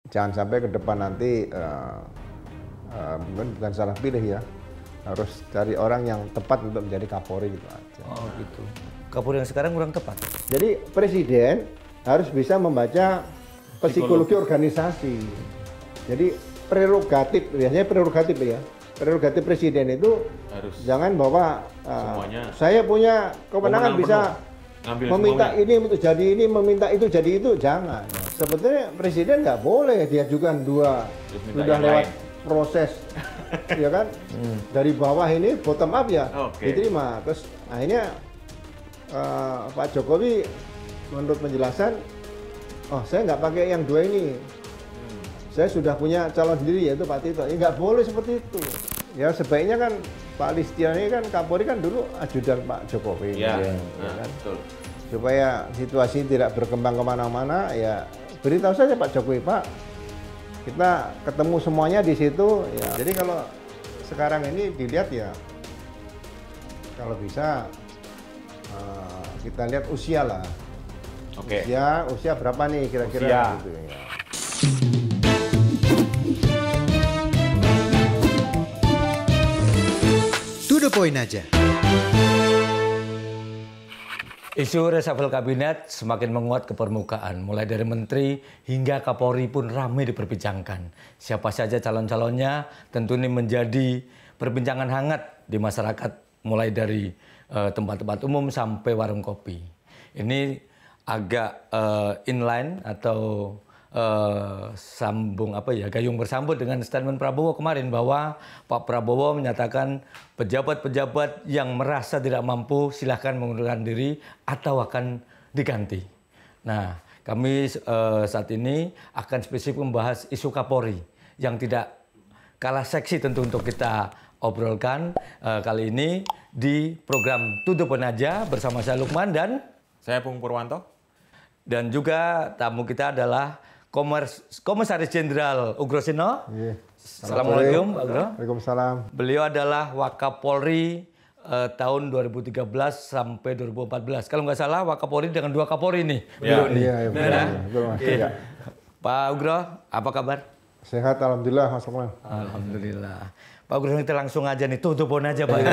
jangan sampai ke depan nanti mungkin bukan salah pilih ya, harus cari orang yang tepat untuk menjadi Kapolri gitu aja. Oh gitu. Kapolri yang sekarang kurang tepat. Jadi presiden harus bisa membaca psikologi organisasi. Jadi prerogatif, biasanya prerogatif ya. Prerogatif presiden itu harus jangan bahwa saya punya kewenangan bisa meminta ini untuk jadi ini, meminta itu jadi itu, jangan. Sebetulnya presiden nggak boleh diajukan sudah lewat proses, ya kan? Dari bawah ini bottom up ya, diterima. Terus akhirnya Pak Jokowi menurut penjelasan, oh saya nggak pakai yang dua ini. Saya sudah punya calon sendiri yaitu Pak Tito. Ya nggak boleh seperti itu. Ya sebaiknya kan Pak Listio ini kan Kapolri kan dulu ajudan Pak Jokowi. Ya kan? Betul. Supaya situasi tidak berkembang kemana-mana, ya beritahu saja Pak Jokowi, Pak, kita ketemu semuanya di situ. Ya. Jadi kalau sekarang ini dilihat ya, kalau bisa kita lihat usia lah. Usia berapa nih kira-kira? Gitu, ya. To the point aja. Isu reshuffle kabinet semakin menguat ke permukaan. Mulai dari menteri hingga Kapolri pun ramai diperbincangkan. Siapa saja calon-calonnya tentu ini menjadi perbincangan hangat di masyarakat. Mulai dari tempat-tempat umum sampai warung kopi. Ini agak inline atau gayung bersambut dengan statement Prabowo kemarin bahwa Pak Prabowo menyatakan pejabat-pejabat yang merasa tidak mampu silahkan mengundurkan diri atau akan diganti. Nah, kami saat ini akan spesifik membahas isu Kapolri yang tidak kalah seksi tentu untuk kita obrolkan kali ini di program To The Point Aja bersama saya Lukman dan saya Pung Purwanto. Dan juga tamu kita adalah Komisaris Jenderal Ugro Sino. Assalamualaikum, Pak Ugro. Waalaikumsalam. Beliau adalah Wakapolri tahun 2013 sampai 2014. Kalau nggak salah Wakapolri dengan 2 Kapolri nih. Iya. Pak Ugro, apa kabar? Sehat, alhamdulillah, Mas Lukman. Alhamdulillah. Pak Ugro, kita langsung aja nih, tutupin aja Pak.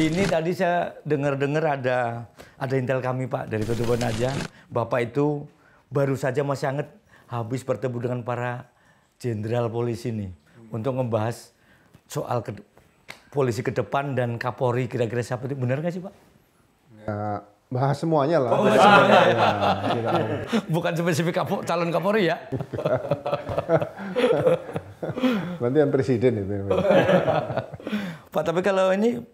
Ini tadi saya dengar ada intel kami Pak dari tutupin aja. Bapak itu baru saja masih hangat habis bertemu dengan para jenderal polisi nih untuk membahas soal polisi ke depan dan Kapolri kira-kira siapa itu, benar nggak sih Pak? Ya, bahas semuanya lah. Oh, semuanya. Bukan spesifik calon Kapolri ya? Gantian presiden itu. Pak, tapi kalau ini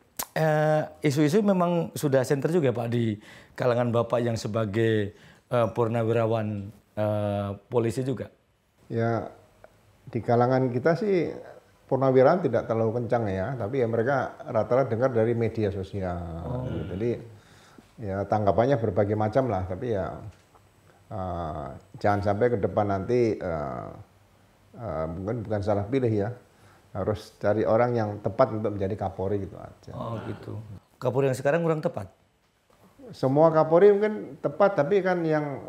isu-isu memang sudah senter juga Pak di kalangan Bapak yang sebagai purnawirawan polisi juga. Ya, di kalangan kita sih purnawirawan tidak terlalu kencang ya, tapi ya mereka rata-rata dengar dari media sosial. Jadi ya tanggapannya berbagai macam lah, tapi ya jangan sampai ke depan nanti mungkin bukan salah pilih ya, harus cari orang yang tepat untuk menjadi Kapolri gitu aja. Oh gitu. Kapolri yang sekarang kurang tepat? Semua Kapolri mungkin tepat, tapi kan yang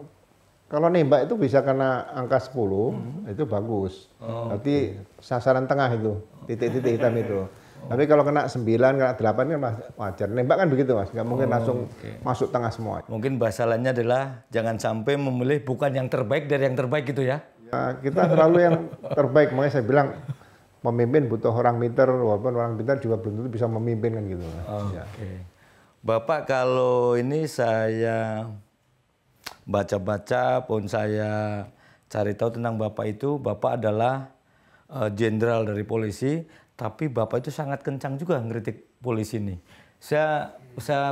kalau nembak itu bisa kena angka 10, itu bagus. Berarti sasaran tengah itu, titik-titik hitam itu. Tapi kalau kena 9, kena 8 kan wajar. Nembak kan begitu Mas, nggak mungkin langsung masuk tengah semua. Mungkin bahasa lainnya adalah jangan sampai memilih bukan yang terbaik dari yang terbaik gitu ya? Ya, kita selalu yang terbaik, makanya saya bilang pemimpin butuh orang pintar, walaupun orang pintar juga belum tentu bisa memimpin kan gitu. Bapak, kalau ini saya baca-baca pun saya cari tahu tentang Bapak itu, Bapak adalah jenderal dari polisi, tapi Bapak itu sangat kencang juga ngeritik polisi ini. Saya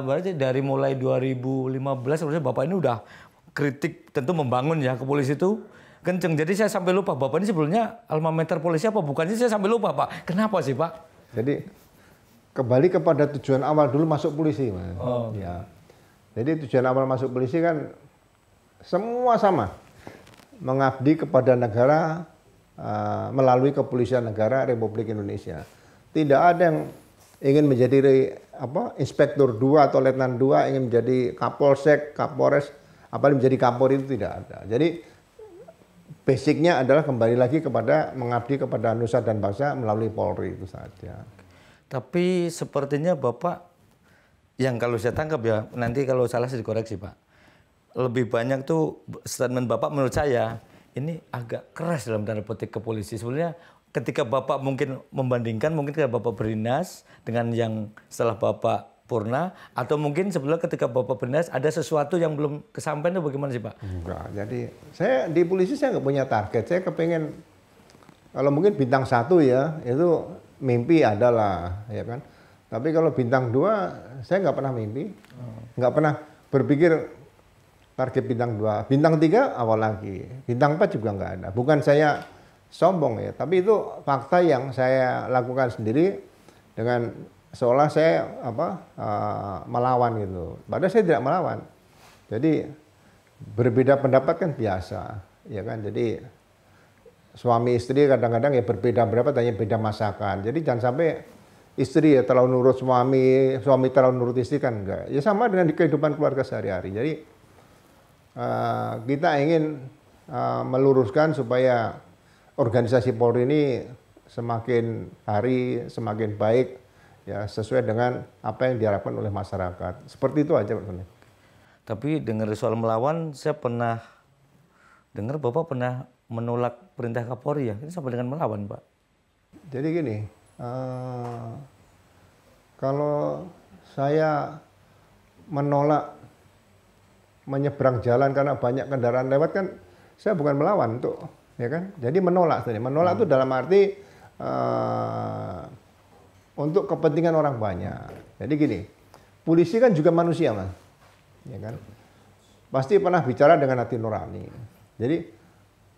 baca dari mulai 2015 sebenarnya Bapak ini udah kritik tentu membangun ya ke polisi itu kenceng. Jadi saya sampai lupa Bapak ini sebelumnya alma mater polisi apa bukan sih, saya sampai lupa Pak. Kenapa sih Pak? Jadi kembali kepada tujuan awal dulu masuk polisi, Mas. Ya. Jadi tujuan awal masuk polisi kan semua sama, mengabdi kepada negara melalui kepolisian negara Republik Indonesia. Tidak ada yang ingin menjadi inspektur 2 atau letnan 2, ingin menjadi kapolsek, kapolres, apalagi menjadi kapolri, itu tidak ada. Jadi basicnya adalah kembali lagi kepada mengabdi kepada nusa dan bangsa melalui Polri itu saja. Tapi sepertinya Bapak, yang kalau saya tangkap ya, nanti kalau salah saya dikoreksi Pak, lebih banyak tuh statement Bapak menurut saya, ini agak keras dalam tanda petik ke polisi. Sebenarnya ketika Bapak mungkin membandingkan, mungkin ketika Bapak berdinas dengan yang setelah Bapak purna, atau mungkin sebelumnya ketika Bapak berdinas ada sesuatu yang belum kesampaian itu bagaimana sih Pak? Enggak, jadi saya di polisi saya nggak punya target. Saya kepengen, kalau mungkin bintang 1 ya, itu mimpi adalah, ya kan. Tapi kalau bintang 2, saya nggak pernah mimpi. Nggak pernah berpikir target bintang 2. Bintang 3 awal lagi. Bintang 4 juga nggak ada. Bukan saya sombong ya, tapi itu fakta yang saya lakukan sendiri dengan seolah saya melawan gitu. Padahal saya tidak melawan. Jadi berbeda pendapat kan biasa, ya kan. Jadi suami istri kadang-kadang ya berbeda pendapat, hanya beda masakan. Jadi jangan sampai istri ya terlalu nurut suami, suami terlalu nurut istri kan enggak. Ya sama dengan di kehidupan keluarga sehari-hari. Jadi kita ingin meluruskan supaya organisasi Polri ini semakin hari semakin baik, ya sesuai dengan apa yang diharapkan oleh masyarakat. Seperti itu aja Pak Tony. Tapi dengar soal melawan, saya pernah dengar Bapak pernah menolak perintah Kapolri ya, ini sampai dengan melawan Pak. Jadi gini, kalau saya menolak menyeberang jalan karena banyak kendaraan lewat kan, saya bukan melawan untuk, ya kan? Jadi menolak, menolak itu dalam arti untuk kepentingan orang banyak. Jadi gini, polisi kan juga manusia Mas, ya kan? Pasti pernah bicara dengan hati nurani. Jadi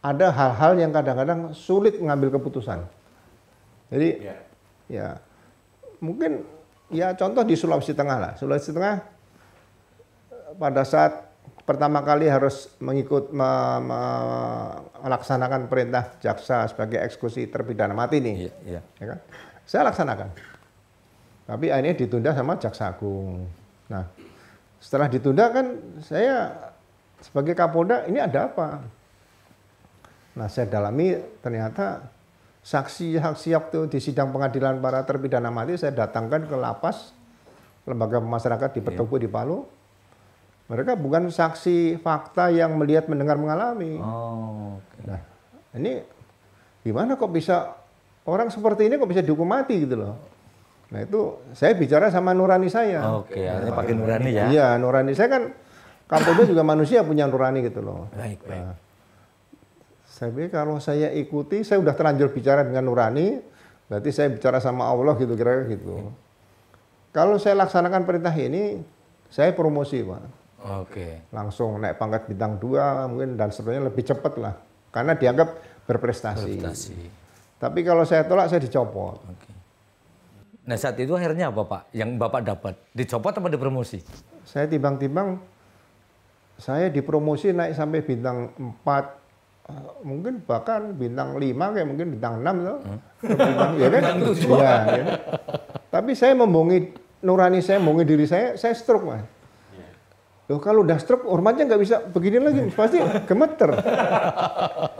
ada hal-hal yang kadang-kadang sulit mengambil keputusan. Jadi ya mungkin ya contoh di Sulawesi Tengah lah. Sulawesi Tengah pada saat pertama kali harus melaksanakan perintah jaksa sebagai eksekusi terpidana mati nih, ya kan? Saya laksanakan. Tapi akhirnya ditunda sama Jaksa Agung. Nah, setelah ditunda kan saya sebagai Kapolda ini ada apa? Nah, saya dalami ternyata saksi-saksi waktu di sidang pengadilan para terpidana mati saya datangkan ke lapas lembaga pemasyarakatan di Petobo di Palu. Mereka bukan saksi fakta yang melihat, mendengar, mengalami. Nah, ini gimana kok bisa orang seperti ini kok bisa dihukum mati gitu loh. Nah itu saya bicara sama nurani saya. Artinya pakai nurani ya? Iya, nurani saya kan, Kapolda juga manusia punya nurani gitu loh. Baik. Nah, saya pikir kalau saya ikuti, saya udah terlanjur bicara dengan nurani, berarti saya bicara sama Allah gitu kira-kira gitu. Kalau saya laksanakan perintah ini, saya promosi Pak. Langsung naik pangkat bintang 2 mungkin dan seterusnya lebih cepat lah. Karena dianggap berprestasi. Tapi kalau saya tolak, saya dicopot. Nah saat itu akhirnya apa Pak? Yang Bapak dapat? Dicopot atau dipromosi? Saya timbang-timbang, saya dipromosi naik sampai bintang 4, mungkin bahkan bintang 5, kayak mungkin bintang 6 loh. Ya kan? Ya, ya. Tapi saya membohongi nurani saya, membohongi diri saya stroke Mas. Loh, kalau udah stroke, hormatnya nggak bisa begini lagi, pasti gemeter.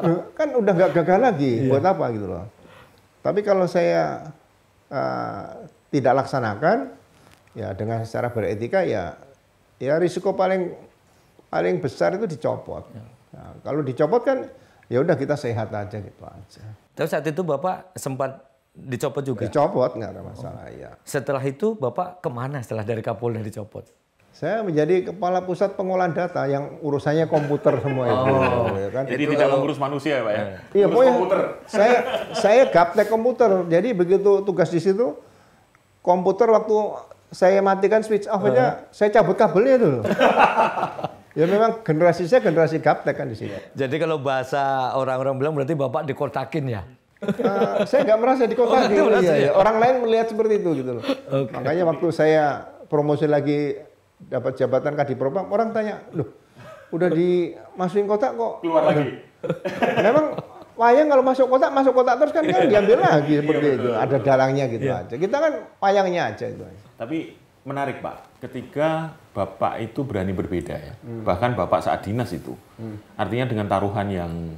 Loh, kan udah nggak gagal lagi, buat apa gitu loh. Tapi kalau saya tidak laksanakan, ya dengan secara beretika ya risiko paling besar itu dicopot. Nah, kalau dicopot kan ya udah kita sehat aja gitu aja. Tapi saat itu Bapak sempat dicopot juga? Dicopot, nggak ada masalah ya. Setelah itu Bapak kemana setelah dari Kapolda dicopot? Saya menjadi kepala pusat pengolahan data yang urusannya komputer semua itu. Ya kan? Jadi tidak mengurus manusia ya Pak ya? Iya, pokoknya saya gaptek komputer. Jadi begitu tugas di situ, komputer waktu saya matikan switch off aja, saya cabut kabelnya dulu. Ya memang generasi saya generasi gaptek kan di sini. Jadi kalau bahasa orang-orang bilang berarti Bapak dikotakin ya? Saya nggak merasa dikotakin. Ya. Orang lain melihat seperti itu gitu loh. Makanya waktu saya promosi lagi dapat jabatan Kadipropam, orang tanya, loh, udah dimasukin kotak kok keluar lagi. Memang wayang kalau masuk kotak terus kan diambil lagi seperti itu. Ada dalangnya gitu aja. Kita kan wayangnya aja itu. Tapi menarik Pak, ketika Bapak itu berani berbeda ya. Bahkan Bapak saat dinas itu. Artinya dengan taruhan yang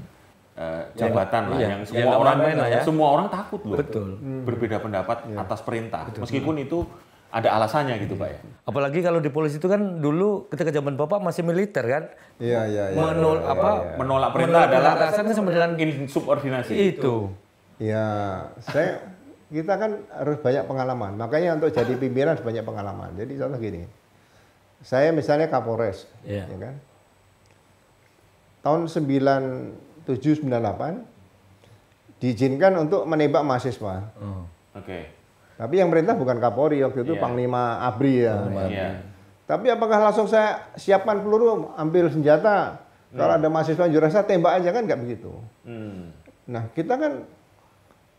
jabatan lah, iya, yang yang main-main lah ya. semua orang takut loh. Betul. Berbeda pendapat atas perintah, meskipun itu ada alasannya gitu Pak ya. Apalagi kalau di polisi itu kan dulu ketika zaman Bapak masih militer kan. Iya. Menolak perintah adalah atasannya sama dengan insubordinasi. itu. Ya, kita kan harus banyak pengalaman. Makanya untuk jadi pimpinan harus banyak pengalaman. Jadi contoh gini, saya misalnya Kapolres, Iya. ya kan? Tahun 97-98 diizinkan untuk menembak mahasiswa. Oke. Tapi yang perintah bukan Kapolri waktu itu, Iya. Panglima ABRI ya. Iya. Tapi apakah langsung saya siapkan peluru, ambil senjata, kalau ada mahasiswa yang rasa tembak aja, kan nggak begitu. Nah, kita kan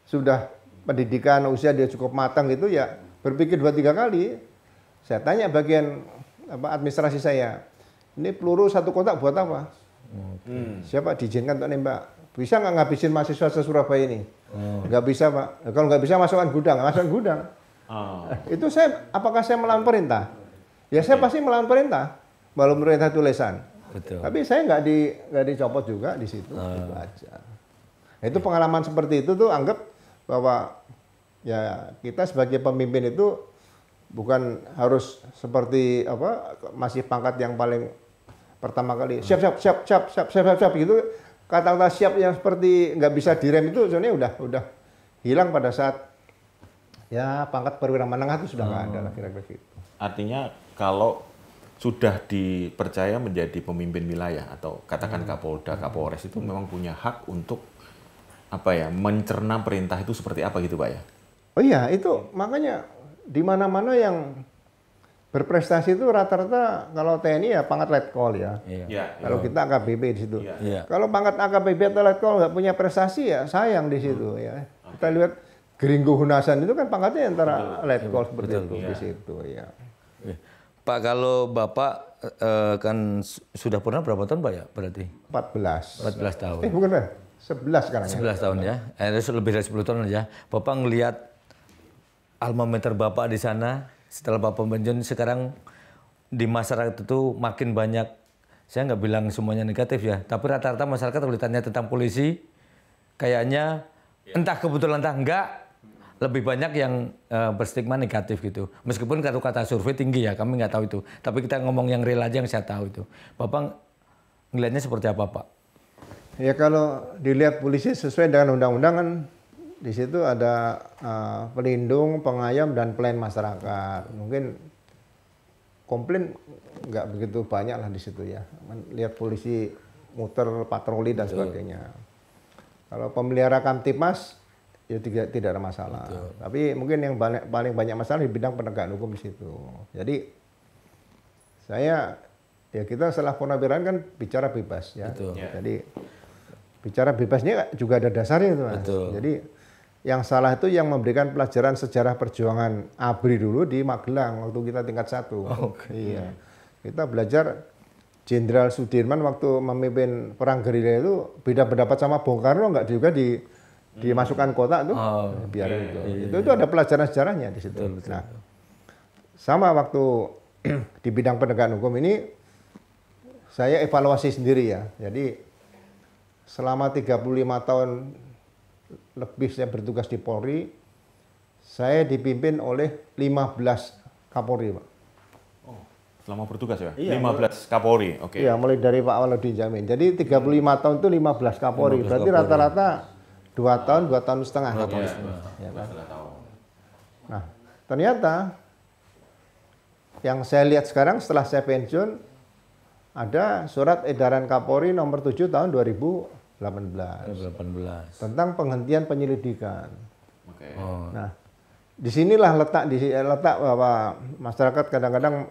sudah pendidikan usia dia cukup matang gitu ya, berpikir 2-3 kali. Saya tanya bagian administrasi saya, ini peluru 1 kotak buat apa? Siapa diizinkan untuk nembak? Bisa nggak ngabisin mahasiswa se-Surabaya ini? Nggak bisa Pak. Kalau nggak bisa masukkan gudang, Itu apakah saya melawan perintah? Ya saya pasti melawan perintah, walaupun perintah tulisan. Betul. Tapi saya nggak dicopot juga di situ, itu aja. Nah, itu pengalaman seperti itu tuh anggap bahwa ya kita sebagai pemimpin itu bukan harus seperti masih pangkat yang paling pertama kali siap gitu. Kata-kata siap yang seperti nggak bisa direm itu sebenarnya udah hilang pada saat ya pangkat perwira menengah itu sudah nggak ada lah kira-kira gitu. Artinya kalau sudah dipercaya menjadi pemimpin wilayah atau katakan Kapolda, Kapolres itu memang punya hak untuk mencerna perintah itu seperti apa gitu Pak ya? Oh iya, itu makanya di mana-mana yang berprestasi itu rata-rata kalau TNI ya pangkat letkol ya. Iya. Kalau kita AKBP di situ. Iya. Kalau pangkat AKBP atau letkol nggak punya prestasi ya sayang di situ ya. Kita lihat Geringgo Hunasan itu kan pangkatnya antara letkol seperti itu di situ ya. Pak, kalau Bapak kan sudah pernah berapa tahun Pak ya berarti? 14 tahun. Bukan Pak, 11 sekarang ya. 11 tahun ya. Lebih dari 10 tahun ya. Bapak ngelihat alma mater Bapak di sana setelah Bapak pensiun sekarang di masyarakat itu makin banyak, saya nggak bilang semuanya negatif ya, tapi rata-rata masyarakat kalau ditanya tentang polisi kayaknya entah kebetulan entah enggak lebih banyak yang berstigma negatif gitu. Meskipun kata survei tinggi ya, kami nggak tahu itu. Tapi kita ngomong yang real aja yang saya tahu itu. Bapak ngelihatnya seperti apa Pak? Ya kalau dilihat polisi sesuai dengan undang-undang kan di situ ada pelindung, pengayom, dan pelayan masyarakat. Mungkin komplain nggak begitu banyak lah di situ ya. Lihat polisi muter patroli dan sebagainya. Kalau pemelihara Kamtipmas ya tidak ada masalah. Tapi mungkin yang paling banyak masalah di bidang penegakan hukum di situ. Jadi kita setelah purnawirawan kan bicara bebas ya. Jadi bicara bebasnya juga ada dasarnya itu Mas. Jadi yang salah itu yang memberikan pelajaran sejarah perjuangan ABRI dulu di Magelang waktu kita tingkat 1. Iya. Kita belajar Jenderal Sudirman waktu memimpin perang gerilya itu beda pendapat sama Bung Karno nggak juga dimasukkan kotak tuh. Biar itu ada pelajaran sejarahnya di situ. Nah, sama waktu di bidang penegakan hukum ini saya evaluasi sendiri ya. Jadi selama 35 tahun lebih saya bertugas di Polri, saya dipimpin oleh 15 Kapolri, Pak. Oh, selama bertugas ya? Iya, 15 Kapolri, oke. Iya, mulai dari Pak Waludin Jamin. Jadi 35 tahun itu 15 Kapolri. Berarti rata-rata 2 tahun, 2 tahun setengah. Ya, kan? Nah, ternyata yang saya lihat sekarang setelah saya pensiun, ada surat edaran Kapolri nomor 7 tahun 2018 tentang penghentian penyelidikan. Nah, disinilah letak bahwa masyarakat kadang-kadang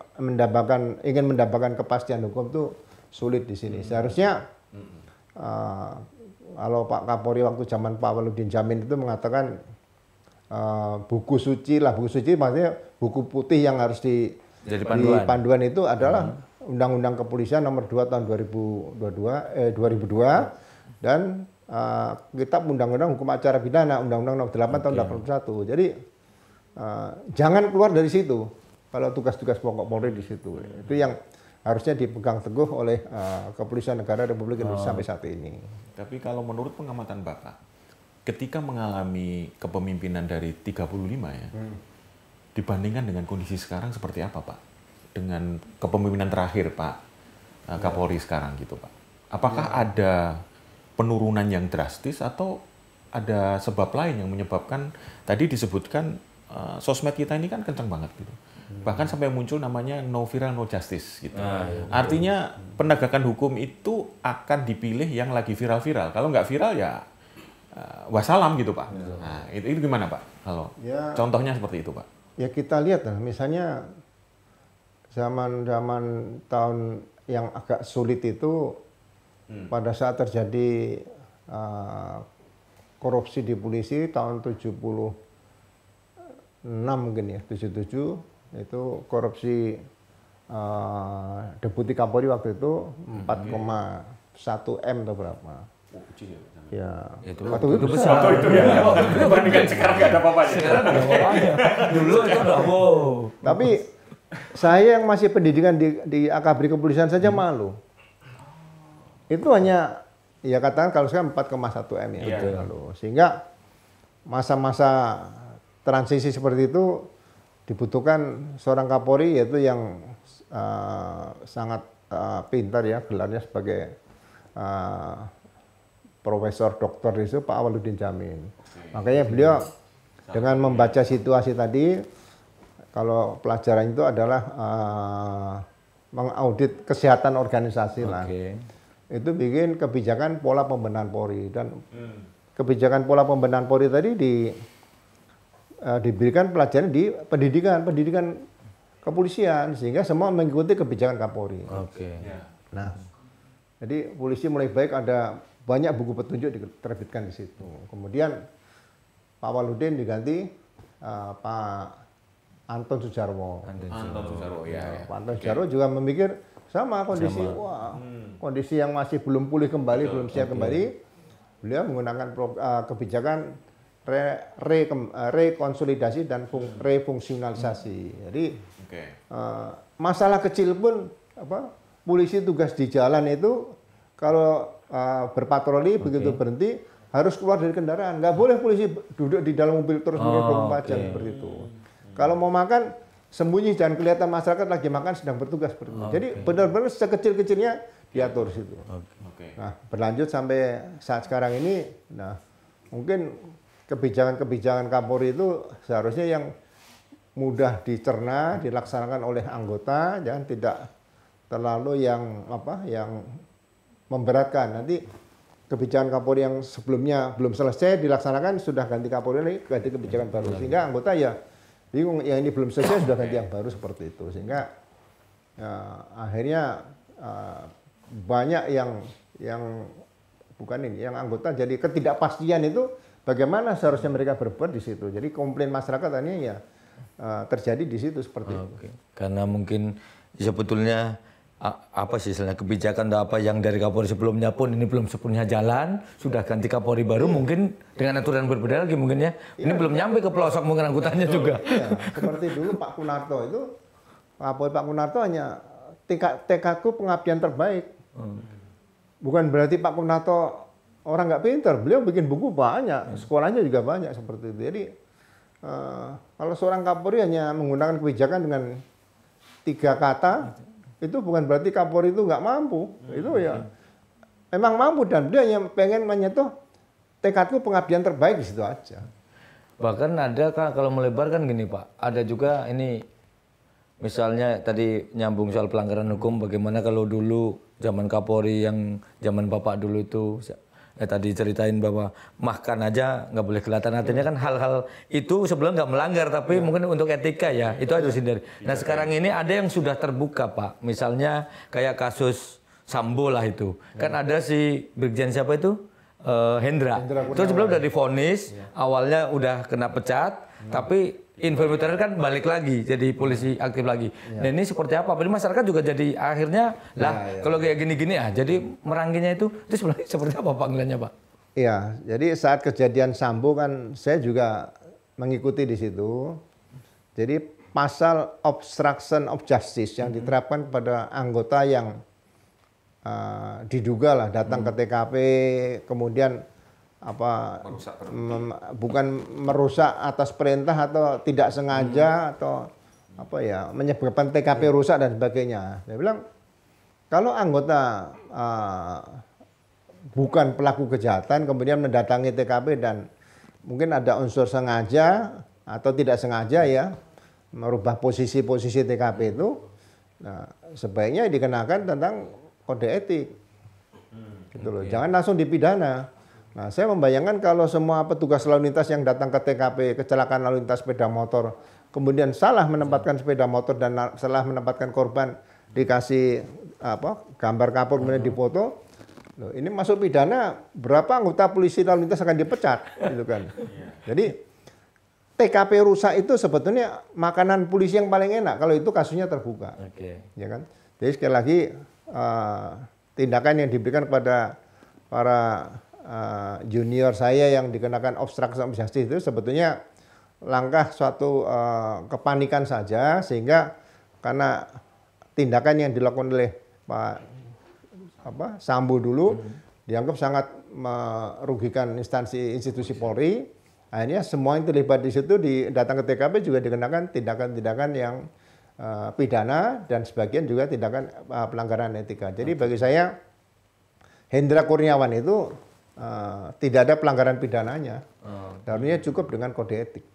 ingin mendapatkan kepastian hukum itu sulit di sini. Seharusnya kalau Pak Kapolri waktu zaman Pak Waludin Jamin itu mengatakan buku suci maksudnya buku putih yang harus di panduan itu adalah Undang-Undang Kepolisian nomor 2 tahun 2002 dan Kitab Undang-Undang Hukum Acara Pidana Undang-Undang nomor 8 tahun 81. Jadi jangan keluar dari situ kalau tugas-tugas pokok Polri di situ. Itu yang harusnya dipegang teguh oleh Kepolisian Negara Republik Indonesia sampai saat ini. Tapi kalau menurut pengamatan Bapak, ketika mengalami kepemimpinan dari 35 ya, dibandingkan dengan kondisi sekarang seperti apa Pak? Dengan kepemimpinan terakhir Pak Kapolri sekarang gitu Pak. Apakah ada penurunan yang drastis atau ada sebab lain yang menyebabkan, tadi disebutkan sosmed kita ini kan kencang banget gitu. Bahkan sampai muncul namanya no viral no justice gitu. Artinya penegakan hukum itu akan dipilih yang lagi viral-viral. Kalau nggak viral ya wassalam gitu Pak. Nah, itu gimana Pak? Kalau contohnya seperti itu Pak. Ya kita lihat lah, misalnya zaman-zaman tahun yang agak sulit itu pada saat terjadi korupsi di polisi tahun 76 mungkin ya, 77 itu korupsi Deputi Kapolri waktu itu 4,1 M atau berapa. Ya, itu besar. Itu ya. Dibandingkan sekarang nggak ada apa-apanya. Sekarang nggak ada apa-apanya. Dulu itu bravo. Tapi saya yang masih pendidikan di Akabri Kepolisian saja malu. Itu hanya, ya katakan kalau sekarang 4,1 M ya. Lalu. Sehingga masa-masa transisi seperti itu dibutuhkan seorang Kapolri, yaitu yang sangat pintar ya, gelarnya sebagai Profesor Doktor itu Pak Awaludin Jamin. Makanya beliau dengan membaca situasi tadi, kalau pelajaran itu adalah mengaudit kesehatan organisasi lah. Itu bikin kebijakan pola pembenahan Polri, dan kebijakan pola pembenahan Polri tadi diberikan pelajaran di pendidikan kepolisian, sehingga semua mengikuti kebijakan Kapolri. Nah, jadi polisi mulai baik, ada banyak buku petunjuk diterbitkan di situ. Kemudian Pak Awaludin diganti Pak Anton Sujarwo. Pak Anton Sujarwo juga memikir sama kondisi, kondisi yang masih belum pulih kembali, belum siap kembali. Beliau menggunakan kebijakan rekonsolidasi dan refungsionalisasi. Jadi masalah kecil pun polisi tugas di jalan itu kalau berpatroli begitu berhenti harus keluar dari kendaraan. Nggak boleh polisi duduk di dalam mobil terus 24 jam seperti itu. Kalau mau makan sembunyi, jangan kelihatan masyarakat lagi makan sedang bertugas seperti itu. Jadi benar-benar sekecil-kecilnya diatur situ. Nah, berlanjut sampai saat sekarang ini, nah mungkin kebijakan-kebijakan Kapolri itu seharusnya yang mudah dicerna, dilaksanakan oleh anggota, jangan tidak terlalu yang memberatkan. Nanti kebijakan Kapolri yang sebelumnya belum selesai dilaksanakan, sudah ganti Kapolri lagi, ganti kebijakan baru, sehingga anggota ya bingung, yang ini belum selesai sudah ganti yang baru, seperti itu. Sehingga akhirnya banyak yang anggota jadi ketidakpastian itu bagaimana seharusnya mereka berbuat di situ. Jadi komplain masyarakat ini ya terjadi di situ seperti itu. Karena mungkin sebetulnya apa sih istilahnya kebijakan atau apa yang dari Kapolri sebelumnya pun ini belum sepenuhnya jalan, sudah ganti Kapolri baru mungkin dengan aturan berbeda lagi mungkin ya. Ini belum nyampe ke pelosok mungkin anggotanya juga. Ya, seperti dulu Pak Kunarto itu, Kapolri Pak Kunarto hanya tekadku pengabdian terbaik. Bukan berarti Pak Kunarto orang nggak pintar, beliau bikin buku banyak, sekolahnya juga banyak seperti itu. Jadi kalau seorang Kapolri hanya menggunakan kebijakan dengan 3 kata, itu bukan berarti Kapolri itu nggak mampu. Itu ya memang mampu, dan dia hanya pengen menyentuh tekadku pengabdian terbaik di situ aja. Bahkan ada kalau melebar kan gini Pak, ada juga ini misalnya tadi nyambung soal pelanggaran hukum, bagaimana kalau dulu zaman Kapolri yang zaman Bapak dulu itu tadi ceritain bahwa makan aja nggak boleh kelihatan, artinya kan hal-hal itu sebelum nggak melanggar tapi mungkin untuk etika ya itu harus hindari. Nah sekarang ini ada yang sudah terbuka Pak, misalnya kayak kasus Sambo lah itu kan ada si Brigjen siapa itu Hendra itu sebelum udah divonis awalnya udah kena pecat tapi informator kan balik lagi jadi polisi aktif lagi. Nah ini seperti apa? Jadi masyarakat juga jadi akhirnya kalau kayak gini-gini jadi merangkinya itu sebenarnya seperti apa panggilannya Pak? Iya, jadi saat kejadian Sambo kan saya juga mengikuti di situ. Jadi pasal obstruction of justice yang diterapkan kepada anggota yang diduga lah datang ke TKP kemudian bukan merusak atas perintah atau tidak sengaja atau menyebabkan TKP rusak dan sebagainya. Saya bilang kalau anggota bukan pelaku kejahatan kemudian mendatangi TKP dan mungkin ada unsur sengaja atau tidak sengaja ya merubah posisi-posisi TKP itu, nah, sebaiknya dikenakan tentang kode etik, gitu loh. Jangan langsung dipidana. Nah, saya membayangkan kalau semua petugas lalu lintas yang datang ke TKP kecelakaan lalu lintas sepeda motor, kemudian salah menempatkan sepeda motor dan salah menempatkan korban, dikasih gambar kapur kemudian difoto, loh, ini masuk pidana, berapa anggota polisi lalu lintas akan dipecat, gitu kan? Jadi TKP rusak itu sebetulnya makanan polisi yang paling enak kalau itu kasusnya terbuka, ya kan? Jadi sekali lagi tindakan yang diberikan kepada para junior saya yang dikenakan obstruction of justice itu sebetulnya langkah suatu kepanikan saja, sehingga karena tindakan yang dilakukan oleh Pak Sambo dulu dianggap sangat merugikan instansi institusi Polri, akhirnya semua yang terlibat di situ datang ke TKP juga dikenakan tindakan-tindakan yang pidana dan sebagian juga tindakan pelanggaran etika. Jadi bagi saya Hendra Kurniawan itu tidak ada pelanggaran pidananya, harusnya cukup dengan kode etik.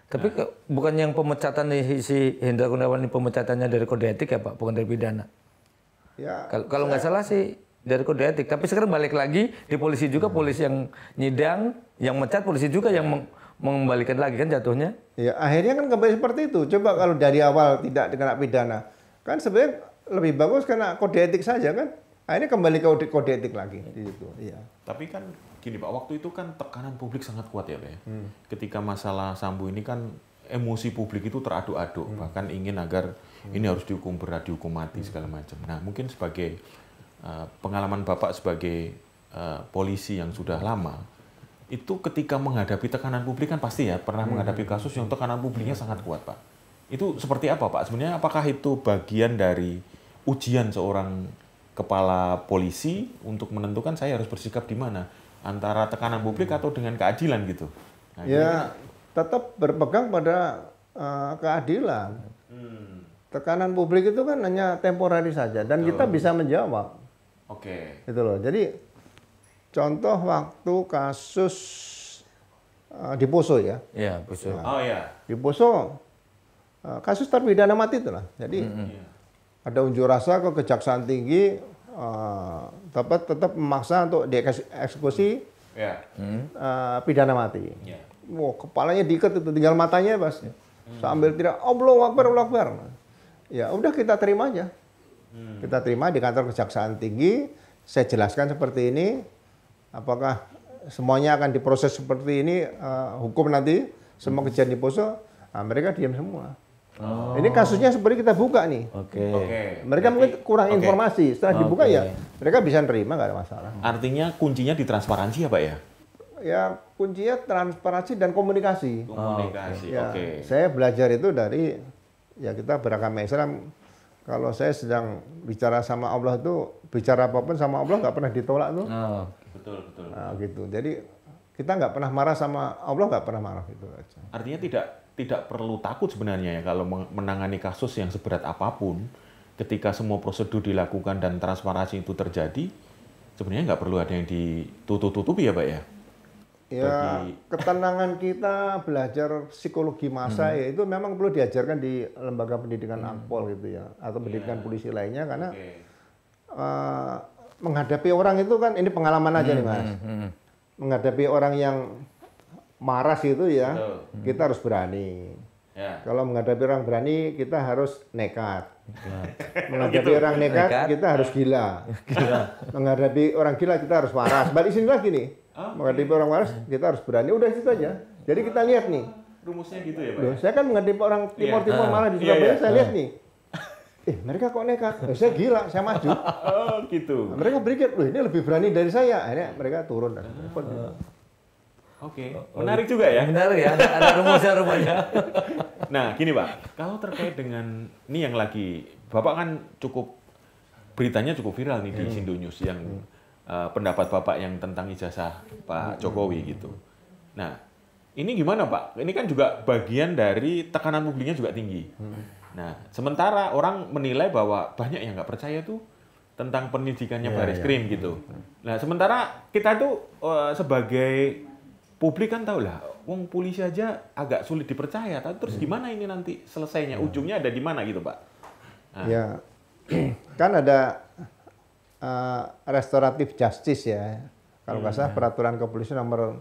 Tapi bukan yang pemecatan si Hendra Kurniawan ini pemecatannya dari kode etik ya Pak, bukan dari pidana? Ya, kalau nggak salah sih dari kode etik. Tapi sekarang balik lagi di polisi juga, polisi yang nyidang, yang mecat, polisi juga yang mengembalikan lagi kan jatuhnya. Ya akhirnya kan kembali seperti itu. Coba kalau dari awal tidak dikena pidana, kan sebenarnya lebih bagus kena kode etik saja kan. Akhirnya kembali ke kode etik lagi. Gitu. Iya. Tapi kan gini Pak, waktu itu kan tekanan publik sangat kuat ya Pak ya. Ketika masalah Sambo ini kan emosi publik itu teraduk-aduk, bahkan ingin agar ini harus dihukum berat, dihukum mati segala macam. Nah mungkin sebagai pengalaman Bapak sebagai polisi yang sudah lama, itu ketika menghadapi tekanan publik kan pasti ya pernah menghadapi kasus yang tekanan publiknya sangat kuat Pak. Itu seperti apa Pak? Sebenarnya apakah itu bagian dari ujian seorang kepala polisi untuk menentukan saya harus bersikap di mana? Antara tekanan publik atau dengan keadilan gitu? Nah, ya tetap berpegang pada keadilan. Tekanan publik itu kan hanya temporari saja dan kita bisa menjawab. Gitu loh. Jadi contoh waktu kasus di Poso ya. Iya, Poso. Di Poso kasus terpidana mati itulah. Jadi ada unjuk rasa ke Kejaksaan Tinggi tetap memaksa untuk dieksekusi pidana mati. Wow, kepalanya diikat itu, tinggal matanya Mas. Sambil tidak Allahu Akbar, Allahu Akbar. Ya udah kita terima aja. Kita terima di kantor Kejaksaan Tinggi. Saya jelaskan seperti ini. Apakah semuanya akan diproses seperti ini hukum nanti semua kejadian di Poso? Nah, mereka diam semua. Ini kasusnya seperti kita buka nih. Mereka mungkin kurang informasi. Setelah dibuka ya mereka bisa nerima, nggak ada masalah. Artinya kuncinya di transparansi ya Pak ya? Ya kuncinya transparansi dan komunikasi. Ya, saya belajar itu dari kita beragama Islam. Kalau saya sedang bicara sama Allah itu bicara apapun sama Allah nggak pernah ditolak tuh. Betul. Nah, gitu. Jadi kita nggak pernah marah sama Allah, nggak pernah marah gitu aja. Artinya tidak perlu takut sebenarnya ya kalau menangani kasus yang seberat apapun, ketika semua prosedur dilakukan dan transparansi itu terjadi, sebenarnya nggak perlu ada yang ditutup-tutupi ya Pak ya? Ya, ketenangan kita belajar psikologi massa ya itu memang perlu diajarkan di lembaga pendidikan Akpol gitu ya, atau pendidikan polisi lainnya, karena menghadapi orang itu kan, ini pengalaman aja nih Mas, menghadapi orang yang maras itu ya, kita harus berani. Kalau menghadapi orang berani, kita harus nekat. Menghadapi orang nekat, kita harus gila. Menghadapi orang gila, kita harus waras. Balik sini lagi nih. Menghadapi orang waras, kita harus berani. Udah situ aja. Jadi kita lihat nih. Rumusnya gitu ya Pak? Loh, saya kan menghadapi orang timur-timur malah di Surabaya, saya lihat nih. Mereka kok nekat? Saya gila, saya maju. Gitu. Mereka berpikir, ini lebih berani dari saya. Akhirnya mereka turun. Menarik juga ya. Menarik ya, ada rumusnya rupanya. Nah, gini Pak, kalau terkait dengan ini yang lagi Bapak kan beritanya cukup viral nih di Indo News yang pendapat Bapak yang tentang ijazah Pak Jokowi gitu. Nah, ini gimana Pak? Ini kan juga bagian dari tekanan publiknya juga tinggi. Nah, sementara orang menilai bahwa banyak yang nggak percaya tuh tentang pendidikannya Baris-Krim gitu. Nah, sementara kita tuh sebagai publik kan tahu lah, wong polisi aja agak sulit dipercaya. Terus gimana ini nanti selesainya? Ujungnya ada di mana gitu Pak? Nah. Ya, kan ada restoratif justice ya. Kalau nggak salah peraturan kepolisian nomor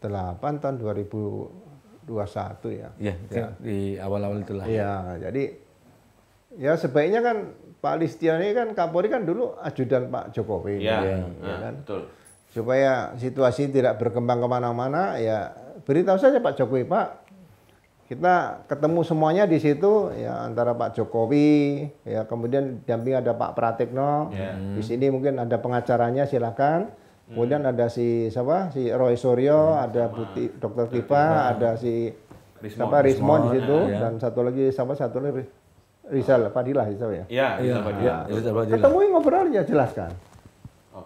8 tahun 2021 ya. Iya, di awal-awal itulah. Iya, jadi ya sebaiknya kan Pak Listio ini kan Kapolri kan dulu ajudan Pak Jokowi. Iya, ya kan? Betul. Supaya situasi tidak berkembang kemana-mana, ya beritahu saja Pak Jokowi, Pak, kita ketemu semuanya di situ, ya antara Pak Jokowi, ya kemudian damping ada Pak Pratikno, di sini mungkin ada pengacaranya, silakan. Kemudian ada si Roy Suryo, ada Dr. Tipa, ada si Rismon di situ, dan satu lagi Rizal Fadilah itu ya. Iya, Rizal Fadilah. Ketemu ngobrol ya jelaskan.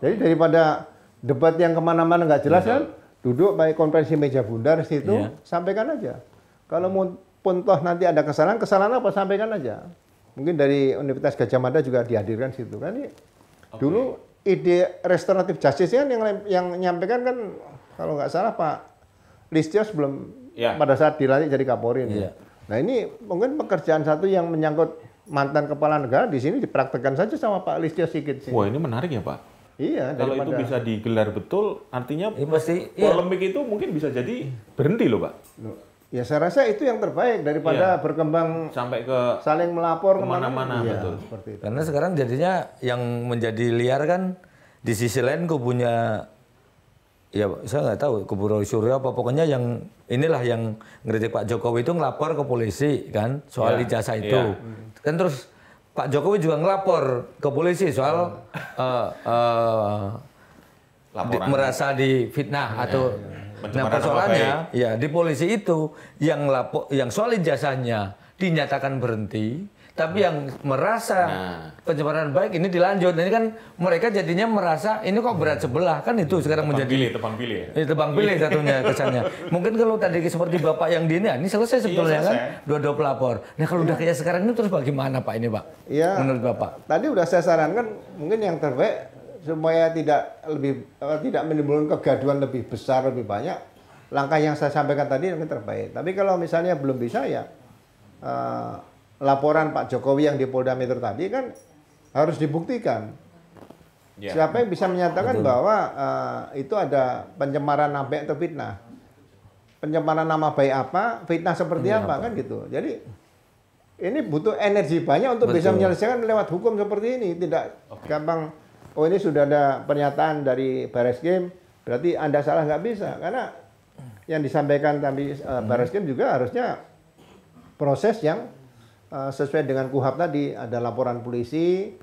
Jadi daripada debat yang kemana-mana nggak jelas kan, duduk baik konferensi meja bundar situ, sampaikan aja. Kalau pun toh nanti ada kesalahan apa sampaikan aja. Mungkin dari Universitas Gadjah Mada juga dihadirkan situ kan. Dulu ide restoratif justice kan yang menyampaikan kan kalau nggak salah Pak Listio sebelum pada saat dilantik jadi Kapolri. Nah ini mungkin pekerjaan satu yang menyangkut mantan kepala negara di sini dipraktekkan saja sama Pak Listio Sigit sih. Wah ini menarik ya Pak. Iya. Kalau itu bisa digelar betul, artinya polemik itu mungkin bisa jadi berhenti loh Pak. Ya saya rasa itu yang terbaik daripada berkembang sampai ke saling melapor kemana-mana. Betul. Seperti itu. Karena sekarang jadinya yang menjadi liar kan di sisi lain kubunya, ya saya nggak tahu kubu Roy Suryo apa, pokoknya yang inilah yang ngeritik Pak Jokowi itu ngelapor ke polisi kan soal ijazah itu. Kan terus Pak Jokowi juga ngelapor ke polisi soal merasa difitnah atau nah persoalannya ya di polisi itu yang soal ijazahnya dinyatakan berhenti, tapi yang merasa pencemaran baik ini dilanjut. Ini kan mereka jadinya merasa ini kok berat sebelah kan, itu sekarang menjadi tebang pilih. Tebang pilih satunya kesannya. Mungkin kalau tadi seperti Bapak yang di ini selesai sebetulnya kan dua-dua pelapor. Nah kalau udah kayak sekarang ini terus bagaimana Pak ini Pak? Iya. Menurut Bapak? Tadi udah saya sarankan mungkin yang terbaik supaya tidak menimbulkan kegaduhan lebih besar, lebih banyak. Langkah yang saya sampaikan tadi yang terbaik. Tapi kalau misalnya belum bisa ya laporan Pak Jokowi yang di Polda Metro tadi kan harus dibuktikan. Siapa yang bisa menyatakan bahwa itu ada pencemaran nama baik atau fitnah? Pencemaran nama baik apa? Fitnah seperti apa kan gitu. Jadi ini butuh energi banyak untuk bisa menyelesaikan lewat hukum seperti ini. Tidak gampang. Oh ini sudah ada pernyataan dari Baris-Krim, berarti Anda salah, nggak bisa. Karena yang disampaikan tadi Baris-Krim juga harusnya proses yang sesuai dengan KUHAP tadi, ada laporan polisi,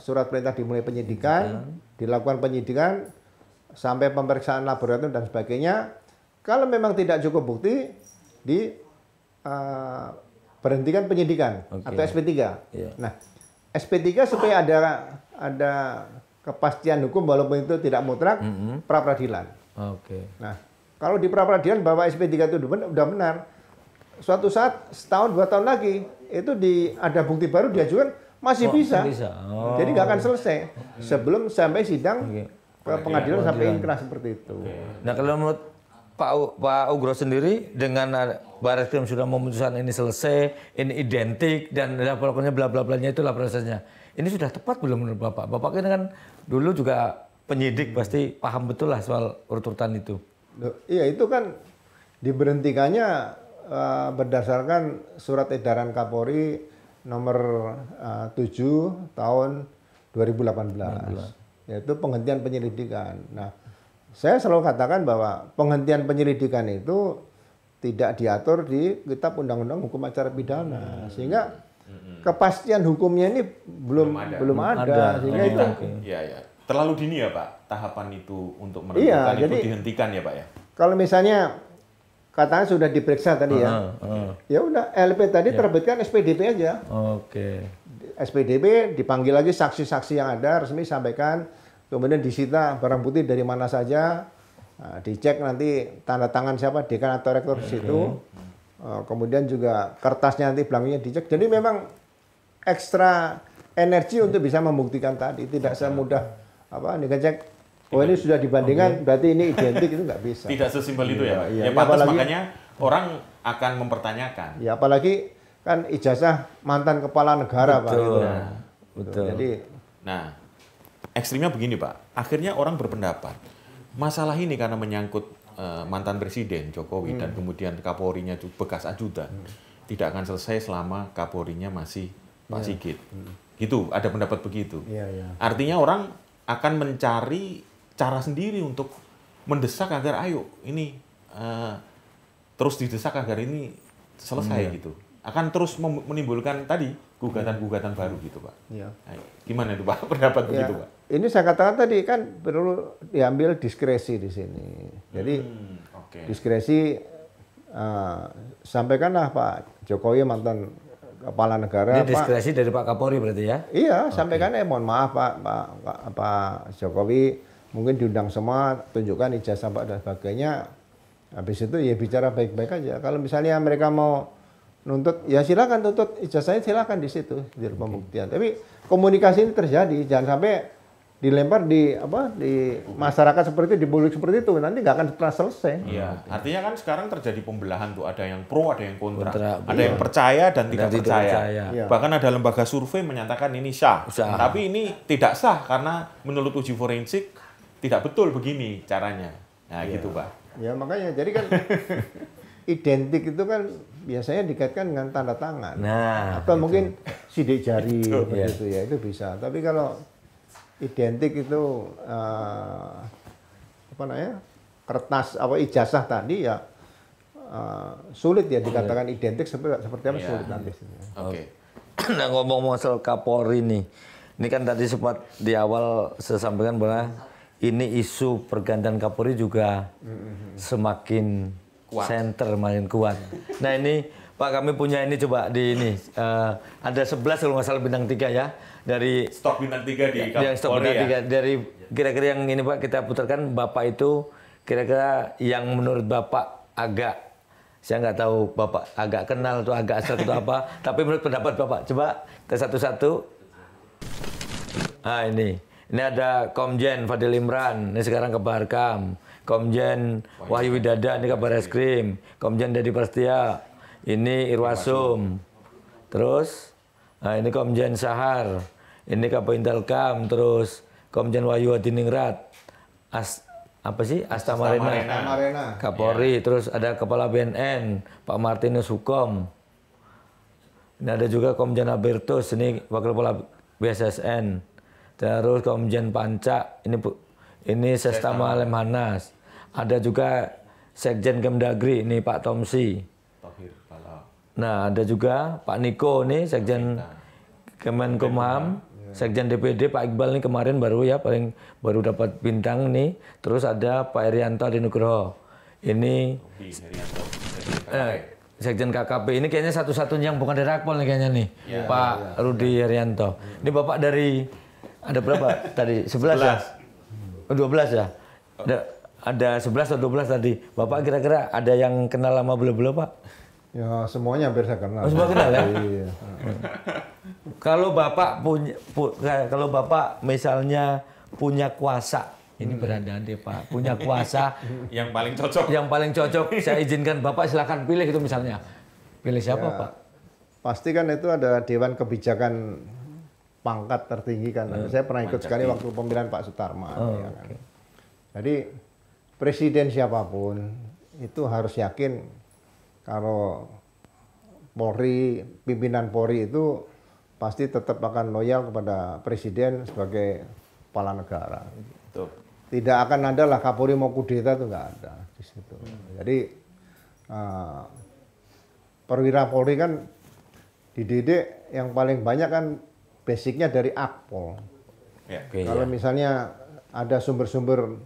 surat perintah dimulai penyidikan, dilakukan penyidikan, sampai pemeriksaan laboratorium dan sebagainya. Kalau memang tidak cukup bukti, berhentikan penyidikan atau SP3. Nah, SP3 supaya ada kepastian hukum walaupun itu tidak mutlak, pra peradilan. Nah, kalau di pra peradilan bahwa SP3 itu sudah benar, suatu saat setahun 2 tahun lagi itu ada bukti baru diajukan masih bisa. Jadi nggak akan selesai sebelum sampai sidang ke pengadilan sampai inkrah seperti itu. Nah kalau menurut Pak Ugro sendiri dengan Baris-Krim sudah memutuskan ini selesai, ini identik dan pokoknya bla bla blanya itulah prosesnya. Ini sudah tepat belum menurut Bapak? Bapak kan dulu juga penyidik pasti paham betul lah soal urutan itu. Iya itu kan diberhentikannya berdasarkan surat edaran Kapolri nomor 7 tahun 2018, yaitu penghentian penyelidikan. Nah, saya selalu katakan bahwa penghentian penyelidikan itu tidak diatur di Kitab Undang-Undang Hukum Acara Pidana, sehingga kepastian hukumnya ini belum ada. Sehingga itu terlalu dini ya Pak tahapan itu untuk menentukan itu dihentikan ya Pak ya. Kalau misalnya katanya sudah diperiksa tadi ya. Ya udah, LP tadi terbitkan SPDP aja. Oke. SPDP dipanggil lagi saksi-saksi yang ada resmi sampaikan, kemudian disita barang bukti dari mana saja, dicek nanti tanda tangan siapa dekan atau rektor di situ, kemudian juga kertasnya nanti belangnya dicek. Jadi memang ekstra energi untuk bisa membuktikan tadi, tidak semudah apa ngecek. Oh ini sudah dibandingkan, berarti ini identik, itu nggak bisa. Tidak sesimpel itu ya, Pak? Iya, Ya pantas apalagi, makanya orang akan mempertanyakan. Ya apalagi kan ijazah mantan kepala negara, Pak. Gitu. Betul. Jadi, Nah, ekstrimnya begini, Pak. Akhirnya orang berpendapat, masalah ini karena menyangkut mantan Presiden Jokowi dan kemudian Kapolrinya bekas ajudan, tidak akan selesai selama Kapolrinya masih Pak Sigit. Gitu, ada pendapat begitu. Artinya orang akan mencari cara sendiri untuk mendesak agar ayo ini terus didesak agar ini selesai gitu. Akan terus menimbulkan tadi gugatan-gugatan baru gitu, Pak. ya. Nah, gimana itu, Pak? Pendapat begitu, Pak? Ini saya katakan tadi kan perlu diambil diskresi di sini. Jadi diskresi sampaikanlah Pak Jokowi mantan kepala negara. Ini diskresi dari Pak Kapolri berarti ya? Iya, sampaikan mohon maaf Pak Jokowi mungkin diundang semua, tunjukkan ijazah Pak dan sebagainya. Habis itu ya bicara baik-baik aja. Kalau misalnya mereka mau nuntut, ya silakan tuntut ijazahnya, silakan di situ di pembuktian. Tapi komunikasi ini terjadi, jangan sampai dilempar di masyarakat seperti itu, di publik seperti itu, nanti nggak akan pernah selesai. Iya, artinya kan sekarang terjadi pembelahan tuh, ada yang pro, ada yang kontra. Ada yang percaya dan tidak percaya. Iya. Bahkan ada lembaga survei menyatakan ini sah. Tapi ini tidak sah karena menurut uji forensik tidak betul begini caranya. Nah, gitu, Pak. Ya makanya, jadi kan identik itu kan biasanya dikaitkan dengan tanda tangan. Nah, atau mungkin sidik jari begitu ya, itu bisa. Tapi kalau identik itu kertas ijazah tadi ya sulit ya dikatakan identik seperti apa, sulit nanti. Oke. Nah, ngomong-ngomong soal Kapolri nih, ini kan tadi sempat di awal saya sampaikan bahwa ini isu pergantian Kapolri juga semakin center, makin kuat. Nah ini Pak, kami punya ini coba di ini ada 11 kalau nggak salah bintang 3 ya, dari Stok bintang 3 di yang stok bintang 3 dari kira-kira yang ini Pak kita putarkan. Bapak itu kira-kira yang menurut Bapak agak, saya nggak tahu Bapak agak kenal atau agak asal atau apa, tapi menurut pendapat Bapak coba kita satu-satu. Nah ini ada Komjen Fadil Imran, ini sekarang Kabar Arkam. Komjen Wahyu Widada, ini Kabar Eskrim. Komjen Dedi Prasetya, ini Irwasum. Terus, nah ini Komjen Sahar, ini Kapintelkam. Terus Komjen Wahyu Hadiningrat, Asta Marena, Kapolri. Terus ada Kepala BNN, Pak Martinus Hukom. Ini ada juga Komjen Albertus, ini Wakil Kepala BSSN. Terus Komjen Panca, ini Sestama Lemhanas. Ada juga Sekjen Kemdagri, ini Pak Tomsi. Nah, ada juga Pak Niko nih, Sekjen Kemenkumham, Sekjen DPD Pak Iqbal nih kemarin baru baru dapat bintang nih. Terus ada Pak Herianto Adinugroho. Ini Sekjen KKP. Ini kayaknya satu-satunya yang bukan dari Akpol nih kayaknya nih. Pak Rudi Herianto. Ini Bapak dari ada berapa tadi? 11 ya? 12 ya? Ada 11 atau 12 tadi. Bapak kira-kira ada yang kenal sama beliau-beliau, Pak? Ya semuanya hampir saya kenal. Semua kenal ya? Iya. Kalau Bapak kalau Bapak misalnya punya kuasa, ini berandai-andai Pak, punya kuasa yang paling cocok. Yang paling cocok, saya izinkan Bapak silakan pilih itu misalnya. Pilih siapa, Pak? Pasti kan itu ada Dewan Kebijakan pangkat tertinggi kan. Saya pernah ikut sekali waktu pemilihan Pak Sutarman. Ya kan. Jadi presiden siapapun itu harus yakin kalau Polri, pimpinan Polri itu pasti tetap akan loyal kepada presiden sebagai kepala negara. Betul. Tidak akan ada lah Kapolri mau kudeta, itu nggak ada di situ. Jadi perwira Polri kan dididik yang paling banyak kan basicnya dari Akpol. Ya. Kalau misalnya ada sumber-sumber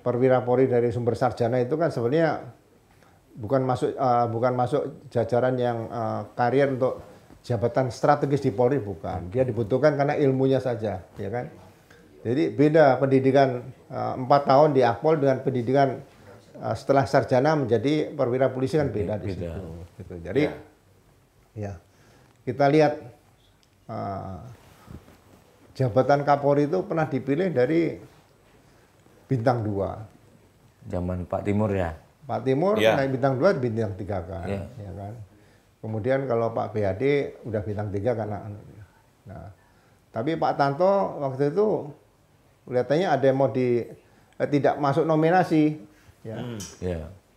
perwira Polri dari sumber sarjana itu kan sebenarnya bukan masuk jajaran yang karier untuk jabatan strategis di Polri, bukan. Dia dibutuhkan karena ilmunya saja, ya kan. Jadi beda pendidikan 4 tahun di Akpol dengan pendidikan setelah sarjana menjadi perwira polisi kan beda di situ. Gitu. Jadi ya kita lihat jabatan Kapolri itu pernah dipilih dari bintang 2. Zaman Pak Timur ya. Pak Timur naik bintang 2, bintang 3 kan, ya kan. Kemudian kalau Pak BAD udah bintang 3 karena nah. Tapi Pak Tanto waktu itu kelihatannya ada yang mau tidak masuk nominasi, ya.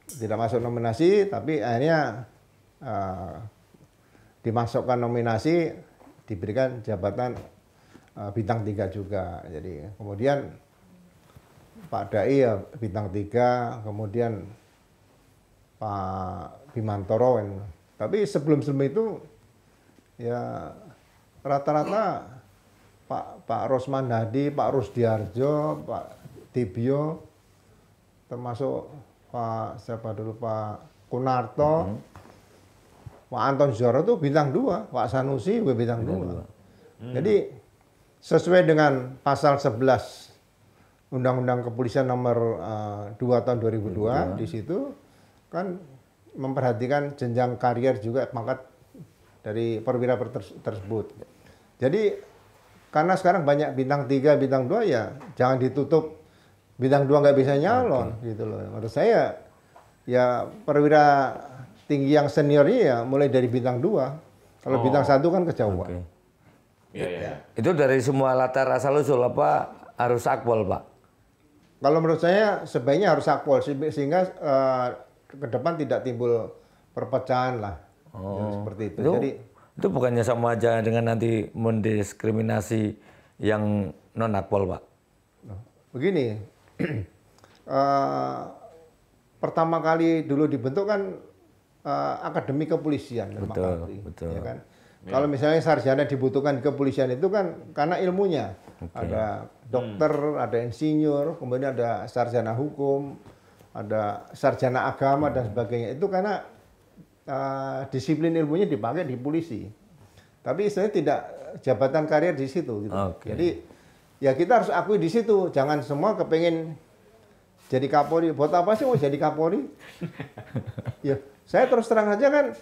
Tidak masuk nominasi, tapi akhirnya dimasukkan nominasi, diberikan jabatan bintang 3 juga. Jadi kemudian Pak Dai ya bintang 3, kemudian Pak Bimantoro. Tapi sebelum itu ya rata-rata Pak Rosman Hadi, Pak Rusdiarjo, Pak Tibio, termasuk Pak Kunarto, Pak Anton Zoro itu bintang 2, Pak Sanusi juga bintang 2. Jadi sesuai dengan pasal 11 Undang-Undang Kepolisian nomor 2 tahun 2002, di situ kan memperhatikan jenjang karier juga pangkat dari perwira tersebut. Jadi karena sekarang banyak bintang 3, bintang 2 ya jangan ditutup bintang 2 nggak bisa nyalon gitu loh. Menurut saya ya perwira tinggi yang seniornya ya mulai dari bintang 2. Kalau bintang 1 kan kejauhan. Itu dari semua latar asal usul apa harus Akpol, Pak? Kalau menurut saya sebaiknya harus Akpol sehingga ke depan tidak timbul perpecahan lah. Ya, seperti itu. Jadi itu bukannya sama aja dengan nanti mendiskriminasi yang non Akpol, Pak? Begini, pertama kali dulu dibentuk kan Akademi Kepolisian, betul. Ya kan? Kalau misalnya sarjana dibutuhkan di kepolisian itu kan karena ilmunya. Ada dokter, ada insinyur, kemudian ada sarjana hukum, ada sarjana agama dan sebagainya. Itu karena disiplin ilmunya dipakai di polisi. Tapi istilahnya tidak jabatan karier di situ. Gitu. Jadi ya kita harus akui di situ. Jangan semua kepengen jadi Kapolri. Buat apa sih mau jadi Kapolri? Ya saya terus terang aja kan.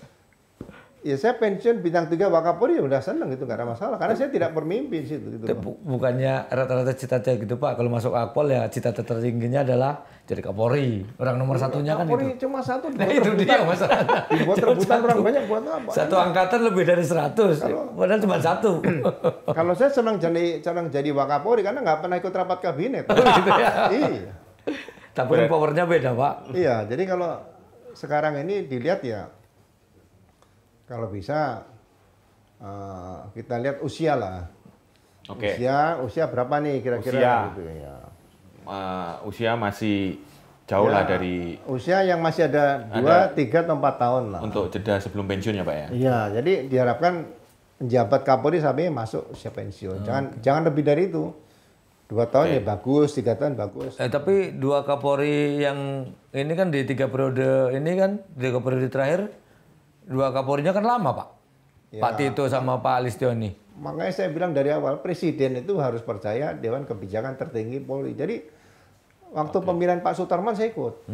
Ya saya pensiun bintang 3 Wakapolri ya udah seneng gitu, nggak ada masalah. Karena saya tidak bermimpi di situ. Gitu. Bukannya rata-rata cita-cita gitu Pak, kalau masuk Akpol ya cita-cita tertingginya adalah jadi Kapolri. Orang nomor satunya kan Kapolri itu. cuma 1. Nah itu dia masalahnya. Buat rebutan orang banyak buat apa? Satu angkatan lebih dari 100, padahal cuma 1. Kalau saya senang jadi Wakapolri karena nggak pernah ikut rapat kabinet. Gitu ya. Iya. Tapi kan powernya beda Pak. Iya, jadi kalau sekarang ini dilihat ya, kalau bisa kita lihat usia lah. Usia berapa nih kira-kira? Gitu, ya. Usia masih jauh lah dari... Usia yang masih ada 2, 3, atau 4 tahun lah. Untuk jeda sebelum pensiun ya Pak ya? Iya, jadi diharapkan penjabat Kapolri sampai masuk usia pensiun. Jangan lebih dari itu. 2 tahun ya bagus, 3 tahun bagus. Tapi 2 Kapolri yang ini kan di 3 periode ini kan, 3 periode terakhir, 2 Kapolrinya kan lama Pak. Ya. Pak Tito sama Pak Listioni. Makanya saya bilang dari awal, Presiden itu harus percaya Dewan Kebijakan Tertinggi Polri. Jadi waktu pemilihan Pak Sutarman saya ikut.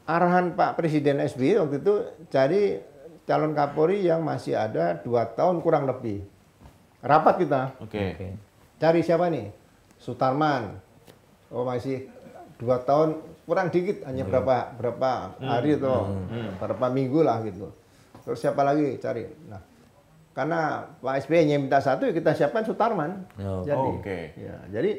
Arahan Pak Presiden SBY waktu itu cari calon Kapolri yang masih ada 2 tahun kurang lebih. Rapat kita. Cari siapa nih? Sutarman. Oh masih 2 tahun kurang dikit, hanya berapa hari atau berapa minggu lah gitu. Terus siapa lagi cari? Nah, karena Pak SBY hanya minta 1, ya kita siapkan Sutarman. Jadi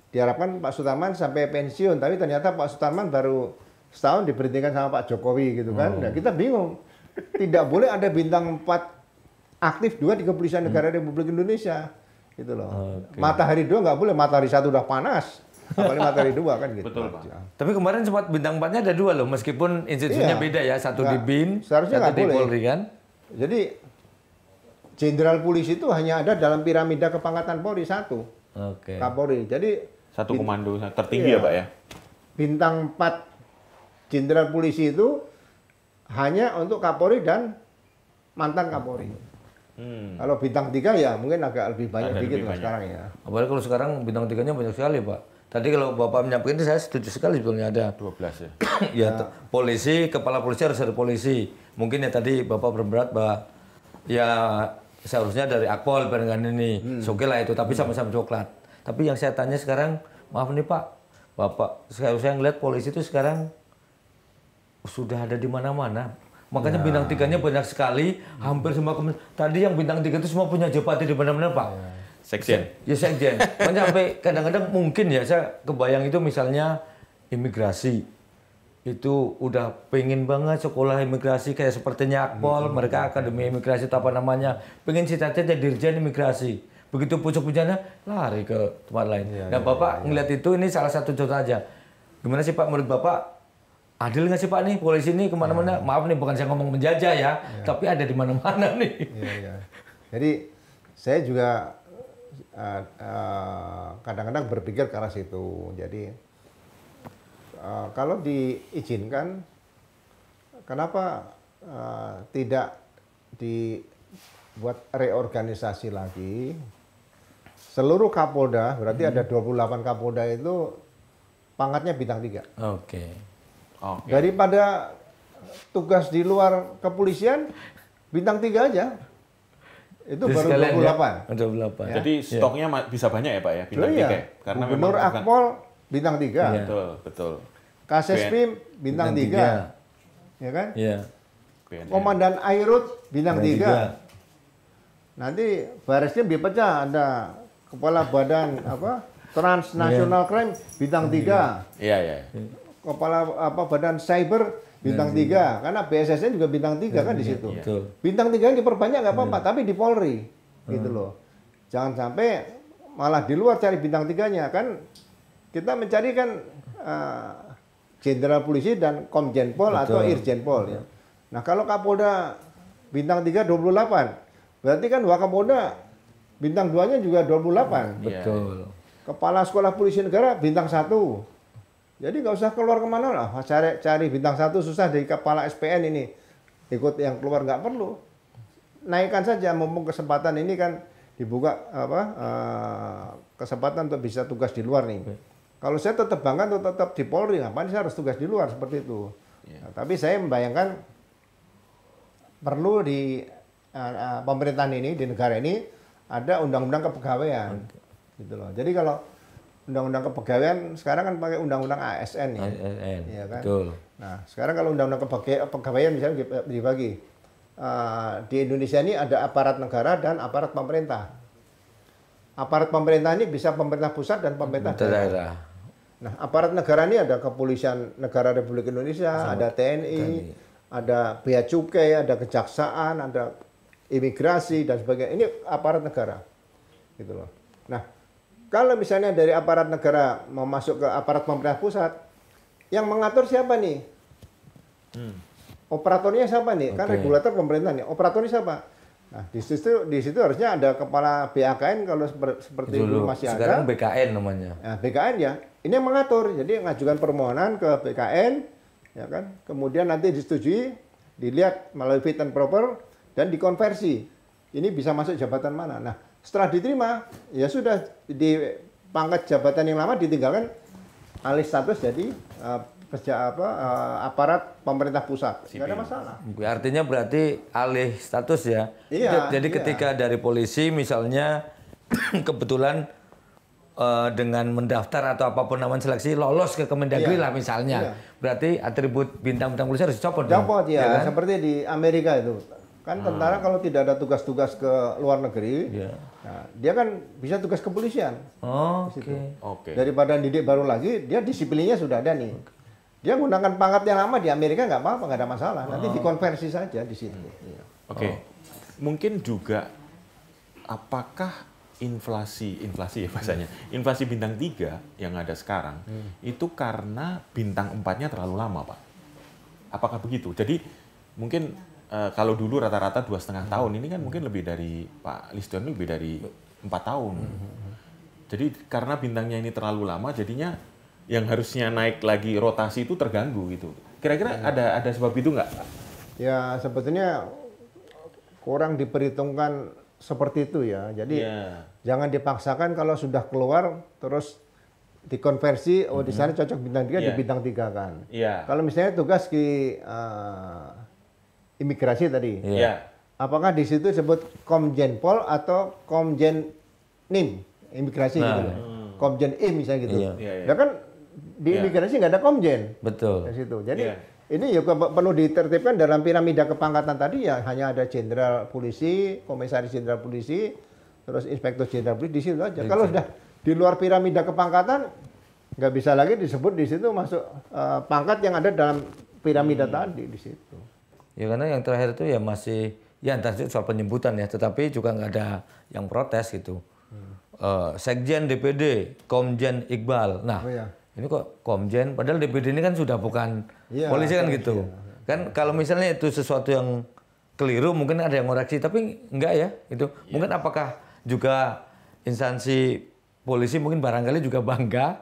diharapkan Pak Sutarman sampai pensiun, tapi ternyata Pak Sutarman baru setahun diberhentikan sama Pak Jokowi gitu kan. Nah, kita bingung. Tidak boleh ada bintang 4 aktif 2 di Kepolisian Negara Republik Indonesia. Gitu loh. Matahari 2 nggak boleh, matahari 1 udah panas. Apalagi matahari 2 kan gitu. Betul, Pak. Tapi kemarin sempat bintang 4-nya ada 2 loh, meskipun institusinya beda ya, satu di BIN, seharusnya satu di Polri kan. Jadi Jenderal Polisi itu hanya ada dalam piramida kepangkatan Polri 1. Kapolri. Jadi satu komando tertinggi ya Pak ya. Bintang 4 Jenderal Polisi itu hanya untuk Kapolri dan mantan Kapolri. Kalau bintang 3 ya mungkin agak lebih banyak dikit lah sekarang ya. Apalagi kalau sekarang bintang 3-nya banyak sekali, Pak. Tadi kalau Bapak menyampaikan ini saya setuju sekali sebetulnya ada 12 ya. ya polisi, kepala polisi harus ada polisi. Mungkin ya tadi Bapak berberat bahwa ya seharusnya dari Akpol dengan ini. Oke lah itu, tapi sama-sama coklat. Tapi yang saya tanya sekarang, maaf nih Pak, Bapak, saya ngeliat polisi itu sekarang sudah ada di mana-mana. Makanya bintang 3-nya banyak sekali, hampir semua tadi yang bintang 3 itu semua punya jabatan di mana-mana, Pak. Sekjen. Ya sekjen. Makanya sampai kadang-kadang mungkin ya saya kebayang itu misalnya imigrasi. Itu udah pengen banget sekolah imigrasi kayak sepertinya Akpol, mereka akademi imigrasi atau apa namanya, pengen cita-cita jadi dirjen imigrasi. Begitu pucuk-pucuknya lari ke tempat lain. Nah, Bapak ngeliat itu ini salah satu contoh aja. Gimana sih Pak menurut Bapak? Adil nggak sih Pak nih polisi ini kemana-mana? Maaf nih bukan saya ngomong menjajah ya, tapi ada di mana-mana nih. Jadi saya juga kadang-kadang berpikir ke arah situ. Jadi kalau diizinkan, kenapa tidak dibuat reorganisasi lagi? Seluruh Kapolda, berarti ada 28 Kapolda itu pangkatnya bintang 3. Oke. Daripada tugas di luar kepolisian, bintang 3 aja. Itu baru 28. Ya? 28. Ya. Jadi stoknya bisa banyak ya Pak ya, bintang 3. Ya. Karena Gubernur Akpol bintang 3. Betul. Kasespim bintang 3. Ya kan? Iya. Komandan Airut bintang 3. Nanti Barisnya dipecah, ada kepala badan transnational crime bintang 3. Iya. Kepala badan cyber bintang 3, karena BSS-nya juga bintang 3 kan di situ. Bintang 3 diperbanyak nggak apa-apa, tapi di Polri gitu loh. Jangan sampai malah di luar cari bintang 3-nya kan. Kita mencari kan Jenderal Polisi dan Komjenpol atau Irjenpol ya. Nah, kalau Kapolda bintang 3 28, berarti kan Wakapolda bintang 2-nya juga 28. Betul. Kepala Sekolah Polisi Negara bintang 1. Jadi nggak usah keluar kemana lah, cari bintang 1 susah dari kepala SPN ini. Ikut yang keluar nggak perlu. Naikkan saja, mumpung kesempatan ini kan dibuka kesempatan untuk bisa tugas di luar nih. Kalau saya tetap bangga untuk tetap di Polri, ngapain saya harus tugas di luar seperti itu. Nah, tapi saya membayangkan perlu di pemerintahan ini, di negara ini ada undang-undang kepegawaian. Gitu loh. Jadi kalau undang-undang kepegawaian sekarang kan pakai undang-undang ASN ya. ASN. Iya kan? Betul. Nah, sekarang kalau undang-undang kepegawaian misalnya dibagi. Di Indonesia ini ada aparat negara dan aparat pemerintah. Aparat pemerintah ini bisa pemerintah pusat dan pemerintah daerah. Nah, aparat negara ini ada Kepolisian Negara Republik Indonesia, ada TNI, ada Bea Cukai, ada Kejaksaan, ada Imigrasi dan sebagainya. Ini aparat negara. Gitu loh. Nah, kalau misalnya dari aparat negara mau masuk ke aparat pemerintah pusat, yang mengatur siapa nih? Operatornya siapa nih? Kan regulator pemerintah nih. Operatornya siapa? Nah, di situ harusnya ada kepala BAKN kalau seperti dulu masih ada. Sekarang BKN namanya. Nah, BKN ya, ini yang mengatur. Jadi mengajukan permohonan ke BKN, ya kan? Kemudian nanti disetujui, dilihat melalui fit and proper dan dikonversi. Ini bisa masuk jabatan mana? Nah, setelah diterima, ya sudah di pangkat jabatan yang lama ditinggalkan, alih status jadi aparat pemerintah pusat. Tidak ada masalah. Artinya berarti alih status ya. Iya. Jadi ketika dari polisi misalnya kebetulan dengan mendaftar atau apapun namanya seleksi lolos ke Kemendagri lah misalnya. Berarti atribut bintang-bintang polisi harus dicopot. Copot ya, kan? Seperti di Amerika itu. Kan tentara kalau tidak ada tugas-tugas ke luar negeri, nah, dia kan bisa tugas kepolisian. Oke. Daripada didik baru lagi, dia disiplinnya sudah ada nih. Dia menggunakan pangkat yang lama di Amerika nggak apa-apa, nggak ada masalah. Nanti dikonversi saja di situ. Mungkin juga apakah inflasi ya bahasanya, inflasi bintang 3 yang ada sekarang itu karena bintang 4-nya terlalu lama, Pak? Apakah begitu? Jadi mungkin kalau dulu rata-rata 2,5 tahun, ini kan mungkin lebih dari Pak Listion lebih dari 4 tahun. Jadi karena bintangnya ini terlalu lama, jadinya yang harusnya naik lagi rotasi itu terganggu gitu. Kira-kira ada sebab itu nggak? Ya sebetulnya kurang diperhitungkan seperti itu ya. Jadi jangan dipaksakan kalau sudah keluar terus dikonversi, oh di sana cocok bintang 3 di bintang 3 kan. Kalau misalnya tugas di imigrasi tadi, apakah di situ disebut Komjen Pol atau Komjen NIM, imigrasi gitu loh. Komjen IM misalnya gitu. Ya kan di imigrasi nggak ada komjen. Betul. Di situ. Jadi ini juga perlu ditertibkan dalam piramida kepangkatan tadi ya, hanya ada jenderal polisi, komisaris jenderal polisi, terus inspektur jenderal polisi di situ aja. Kalau sudah di luar piramida kepangkatan nggak bisa lagi disebut di situ masuk pangkat yang ada dalam piramida tadi di situ. Ya karena yang terakhir itu ya masih ya entah itu soal penyebutan ya, tetapi juga nggak ada yang protes gitu. Sekjen DPD Komjen Iqbal. Nah, ini kok Komjen, padahal DPD ini kan sudah bukan polisi kan gitu. Kan kalau misalnya itu sesuatu yang keliru mungkin ada yang ngoreksi, tapi enggak ya itu. Mungkin apakah juga instansi polisi mungkin barangkali juga bangga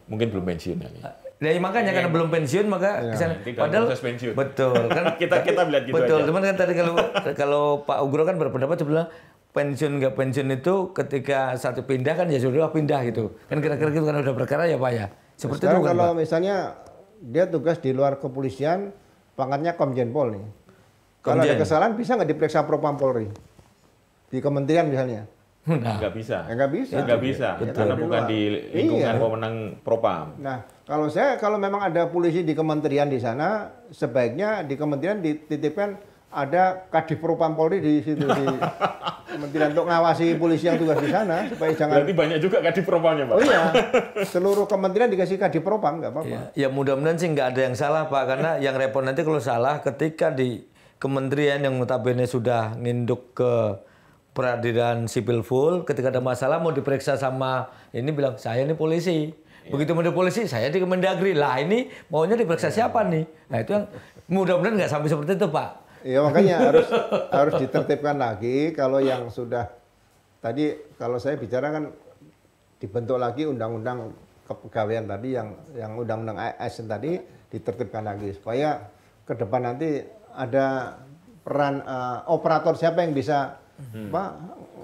mungkin belum pensiun kali. Ya makanya karena belum pensiun maka kesana. Padahal pensiun. Betul kan kita melihat gitu betul, aja. Cuman kan tadi kalau Pak Ugro kan berpendapat sebenarnya pensiun nggak pensiun itu ketika satu pindah kan ya sudah pindah gitu. Kan kira-kira gitu kan udah perkara ya Pak ya. Seperti sekarang itu kan kalau Pak. misalnya dia tugas di luar kepolisian, pangkatnya Komjen Pol nih. Kalau ada kesalahan bisa nggak diperiksa Propam Polri? Di kementerian misalnya. Nah, nggak bisa. Nggak bisa. Nggak bisa. Karena bukan di lingkungan pemenang Propam. Nah, kalau memang ada polisi di kementerian di sana, sebaiknya di kementerian dititipkan ada Kadif Propam Polri di situ di kementerian untuk ngawasi polisi yang tugas di sana supaya jangan. Berarti banyak juga Kadif Propamnya, Pak. Oh iya, seluruh kementerian dikasih Kadif Propam nggak apa-apa. Ya mudah-mudahan sih nggak ada yang salah Pak, karena yang repot nanti kalau salah ketika di kementerian yang notabene sudah nginduk ke peradilan sipil full, ketika ada masalah mau diperiksa sama ini bilang saya ini polisi. Begitu mau polisi saya di Kemendagri. Lah ini maunya diperiksa siapa nih? Nah itu yang mudah-mudahan nggak sampai seperti itu Pak. Ya makanya harus ditertibkan lagi. Kalau yang sudah tadi kalau saya bicara kan dibentuk lagi undang-undang kepegawaian tadi yang undang-undang ASN tadi ditertibkan lagi supaya ke depan nanti ada peran operator siapa yang bisa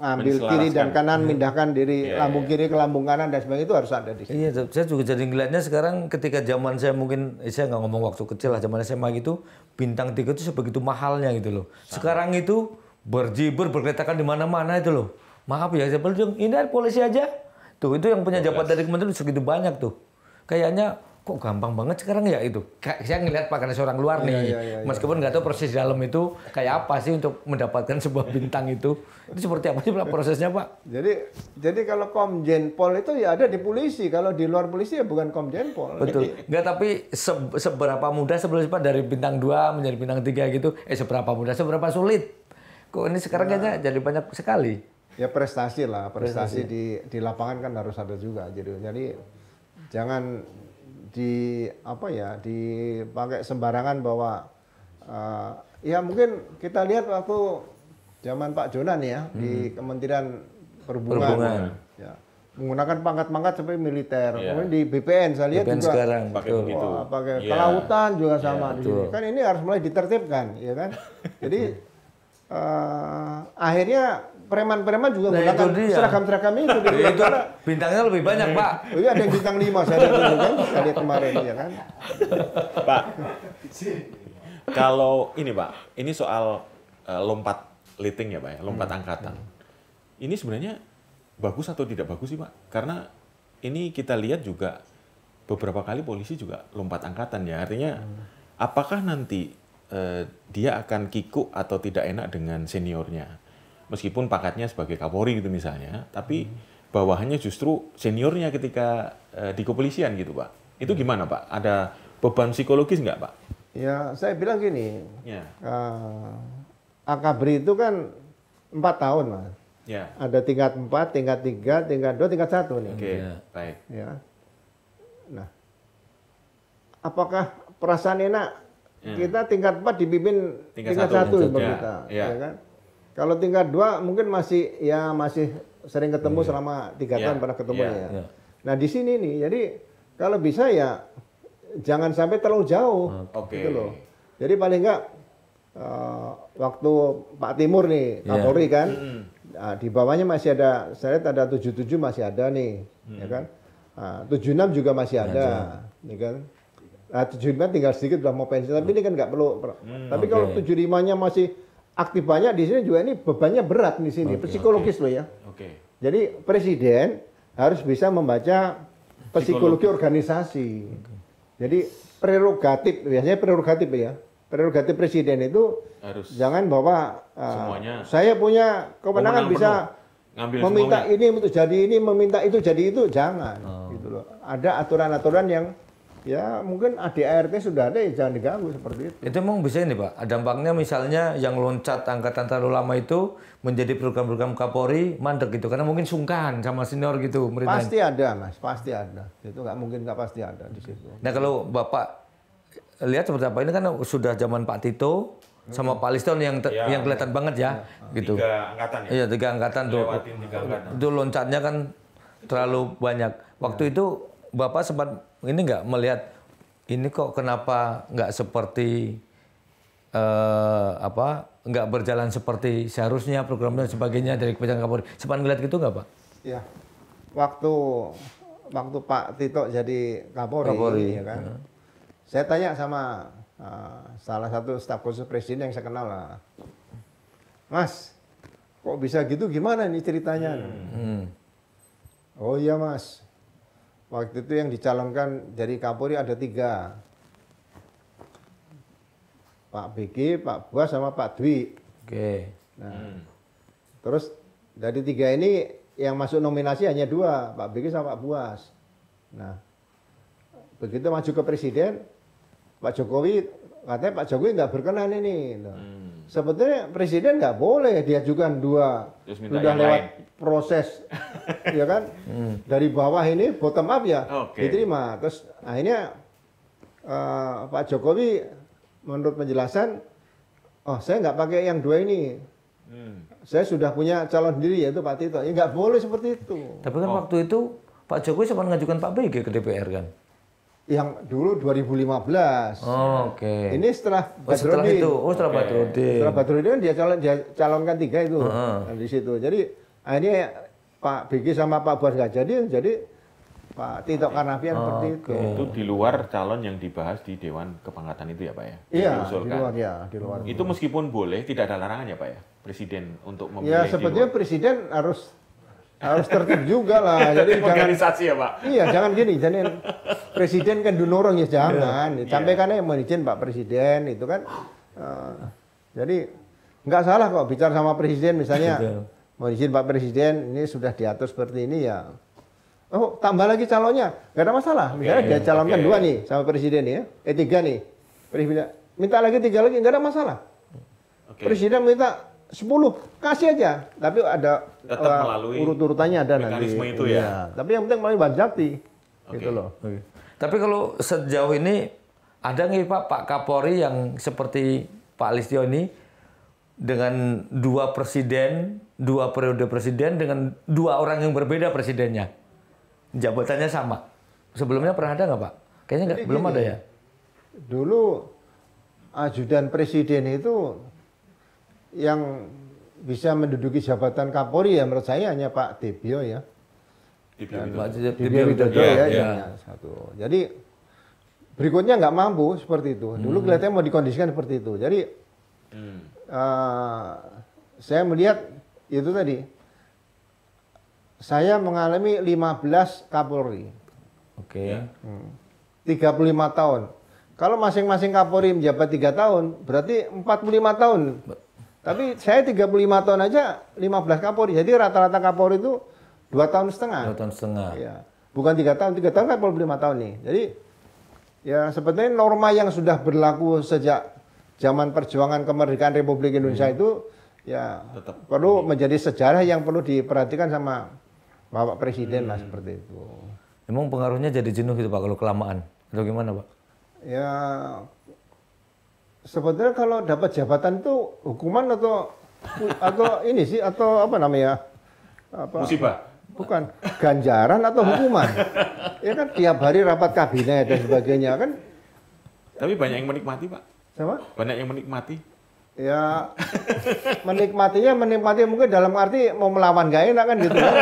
ngambil kiri dan kanan, mindahkan dari lambung kiri ke lambung kanan dan sebagainya itu harus ada di sini. Iya, saya juga jadi ngeliatnya sekarang ketika zaman saya mungkin saya nggak ngomong waktu kecil lah, zaman SMA gitu bintang 3 itu sebegitu mahalnya gitu loh. Sekarang itu berjibur berkeletakan di mana-mana itu loh. Maaf ya, saya bilang ini polisi aja. Tuh itu yang punya jabatan dari kementerian segitu banyak tuh. Kayaknya kok gampang banget sekarang ya itu. Saya ngeliat Pak karena seorang luar nih. Meskipun nggak tahu proses dalam itu kayak apa sih untuk mendapatkan sebuah bintang itu. Itu seperti apa sih Pak prosesnya Pak? Jadi kalau Komjen Pol itu ya ada di polisi. Kalau di luar polisi ya bukan Komjen Pol. Betul. Nggak, tapi seberapa mudah sebelum Pak dari bintang 2 menjadi bintang 3 gitu. Seberapa mudah, seberapa sulit. Kok ini sekarang kayaknya jadi banyak sekali. Ya prestasi lah. Prestasi di lapangan kan harus ada juga. Jadi jangan dipakai sembarangan bahwa ya mungkin kita lihat waktu zaman Pak Jonan ya di Kementerian Perhubungan. Ya, menggunakan pangkat-pangkat seperti militer. Kemudian di BPN saya lihat BPN juga sekarang pakai kelautan juga sama di sini. Kan ini harus mulai ditertibkan, ya kan? Jadi akhirnya preman-preman juga menggunakan seragam-seragam itu. Itu bintangnya lebih banyak, Pak. Oh iya, ada yang bintang 5 saya lihat itu kan, saya lihat kemarin ya kan. Pak, kalau ini Pak, ini soal lompat liting ya Pak ya, lompat angkatan. Ini sebenarnya bagus atau tidak bagus sih Pak? Karena ini kita lihat juga beberapa kali polisi juga lompat angkatan ya. Artinya apakah nanti dia akan kikuk atau tidak enak dengan seniornya? Meskipun pangkatnya sebagai Kapolri gitu misalnya, tapi bawahannya justru seniornya ketika di kepolisian gitu Pak. Itu gimana Pak? Ada beban psikologis nggak Pak? Ya saya bilang gini, Akabri itu kan 4 tahun Mas. Ya. Ada tingkat 4, tingkat 3, tingkat 2, tingkat 1 nih. Oke, baik. Ya. Nah, apakah perasaan enak kita tingkat 4 dipimpin tingkat 1 kita, ya kan? Kalau tingkat 2 mungkin masih sering ketemu selama 3 tahun pernah ketemu ya. Nah di sini nih, jadi kalau bisa ya jangan sampai terlalu jauh, gitu loh. Jadi paling enggak waktu Pak Timur nih, Kapolri kan, nah, di bawahnya masih ada, saya lihat ada 77 masih ada nih, ya kan, 76 juga masih ada, ya kan. Nah, 75 tinggal sedikit udah mau pensiun, tapi ini kan nggak perlu. Tapi kalau 75-nya masih aktif banyak di sini juga ini bebannya berat di sini, psikologis loh ya. Jadi presiden harus bisa membaca psikologi organisasi. Jadi prerogatif, biasanya prerogatif ya. Prerogatif presiden itu harus jangan bawa saya punya kewenangan bisa meminta ini untuk jadi ini, meminta itu jadi itu, jangan. Gitu loh. Ada aturan-aturan yang ya mungkin ADART sudah ada, ya jangan diganggu seperti itu. Itu emang bisa ini Pak, dampaknya misalnya yang loncat angkatan terlalu lama itu menjadi program-program Kapolri mandek gitu, karena mungkin sungkan sama senior gitu. Pasti ada Mas, pasti ada. Itu nggak mungkin nggak pasti ada di situ. Nah kalau Bapak lihat seperti apa, ini kan sudah zaman Pak Tito sama Pak Liston yang kelihatan banget ya, gitu. 3 angkatan ya? Iya 3 angkatan tuh. Itu loncatnya kan terlalu banyak. Waktu itu Bapak sempat ini nggak melihat ini kok kenapa nggak seperti nggak berjalan seperti seharusnya programnya dan sebagainya dari kebijakan Kapolri. Sempat ngeliat gitu nggak Pak? Iya. Waktu Pak Tito jadi Kapolri ya kan. Saya tanya sama salah satu staf khusus presiden yang saya kenal lah. Mas, kok bisa gitu, gimana nih ceritanya? Oh iya Mas, waktu itu yang dicalonkan dari Kapolri ada 3. Pak BG, Pak Buas, sama Pak Dwi. Oke. Nah, terus dari 3 ini yang masuk nominasi hanya 2, Pak BG sama Pak Buas. Nah, begitu maju ke presiden, Pak Jokowi, katanya Pak Jokowi nggak berkenan ini. Sebetulnya presiden nggak boleh diajukan 2, sudah lewat proses, ya kan? Dari bawah ini bottom up ya, diterima. Terus akhirnya Pak Jokowi menurut penjelasan, oh saya nggak pakai yang 2 ini. Saya sudah punya calon sendiri yaitu Pak Tito. Ya nggak boleh seperti itu. Tapi kan waktu itu Pak Jokowi sempat mengajukan Pak BG ke DPR kan? Yang dulu 2015. Oke. Ini setelah setelah itu, setelah Badrodin. Setelah Badrodin kan dia calonkan 3 itu di situ. Jadi akhirnya Pak BG sama Pak Buas nggak jadi Pak Tito Karnavian seperti itu. Itu di luar calon yang dibahas di Dewan Kepangkatan itu ya Pak ya? Iya, di luar. Itu meskipun boleh, tidak ada larangan ya Pak ya? Presiden untuk memilih. Ya sebetulnya presiden harus tertib juga lah. Jadi organisasi ya Pak? Iya, jangan gini, jangan presiden kan dorong ya jangan. Sampaikan aja mau izin Pak Presiden itu kan. Jadi nggak salah kok bicara sama presiden misalnya mau izin Pak Presiden ini sudah diatur seperti ini ya. Oh tambah lagi calonnya, nggak ada masalah. Misalnya dia calonkan 2 nih sama presiden ya, 3 nih. Presiden minta lagi 3 lagi nggak ada masalah. Presiden minta 10, kasih aja. Tapi ada urut-urutannya ada nanti. Itu ya. Tapi yang penting melalui Banjakti. Gitu loh. Tapi kalau sejauh ini ada nggak Pak Kapolri yang seperti Pak Listio ini dengan 2 presiden, 2 periode presiden dengan 2 orang yang berbeda presidennya, jabatannya sama. Sebelumnya pernah ada nggak Pak? Kayaknya belum ada ya. Dulu ajudan presiden itu yang bisa menduduki jabatan Kapolri ya menurut saya hanya Pak Tebio ya. Tebio Widodo ya. Satu. Jadi berikutnya nggak mampu seperti itu. Dulu kelihatannya mau dikondisikan seperti itu. Jadi saya melihat itu tadi. Saya mengalami 15 Kapolri. Oke. 35 tahun. Kalau masing-masing Kapolri menjabat 3 tahun, berarti 45 tahun. Tapi saya 35 tahun aja 15 Kapolri. Jadi rata-rata Kapolri itu 2,5 tahun. 2,5 tahun. Ya. Bukan 3 tahun. 3 tahun kan 45 tahun nih. Jadi ya sebetulnya norma yang sudah berlaku sejak zaman perjuangan kemerdekaan Republik Indonesia itu ya tetap perlu menjadi sejarah yang perlu diperhatikan sama Bapak Presiden lah seperti itu. Emang pengaruhnya jadi jenuh gitu Pak kalau kelamaan? Atau gimana Pak? Ya sebetulnya kalau dapat jabatan itu hukuman atau ini sih atau apa namanya? Musibah. Bukan ganjaran atau hukuman. Ya kan tiap hari rapat kabinet dan sebagainya kan. Tapi banyak yang menikmati Pak. Sama? Banyak yang menikmati. Ya menikmati mungkin dalam arti mau melawan nggak enak kan gitu kan.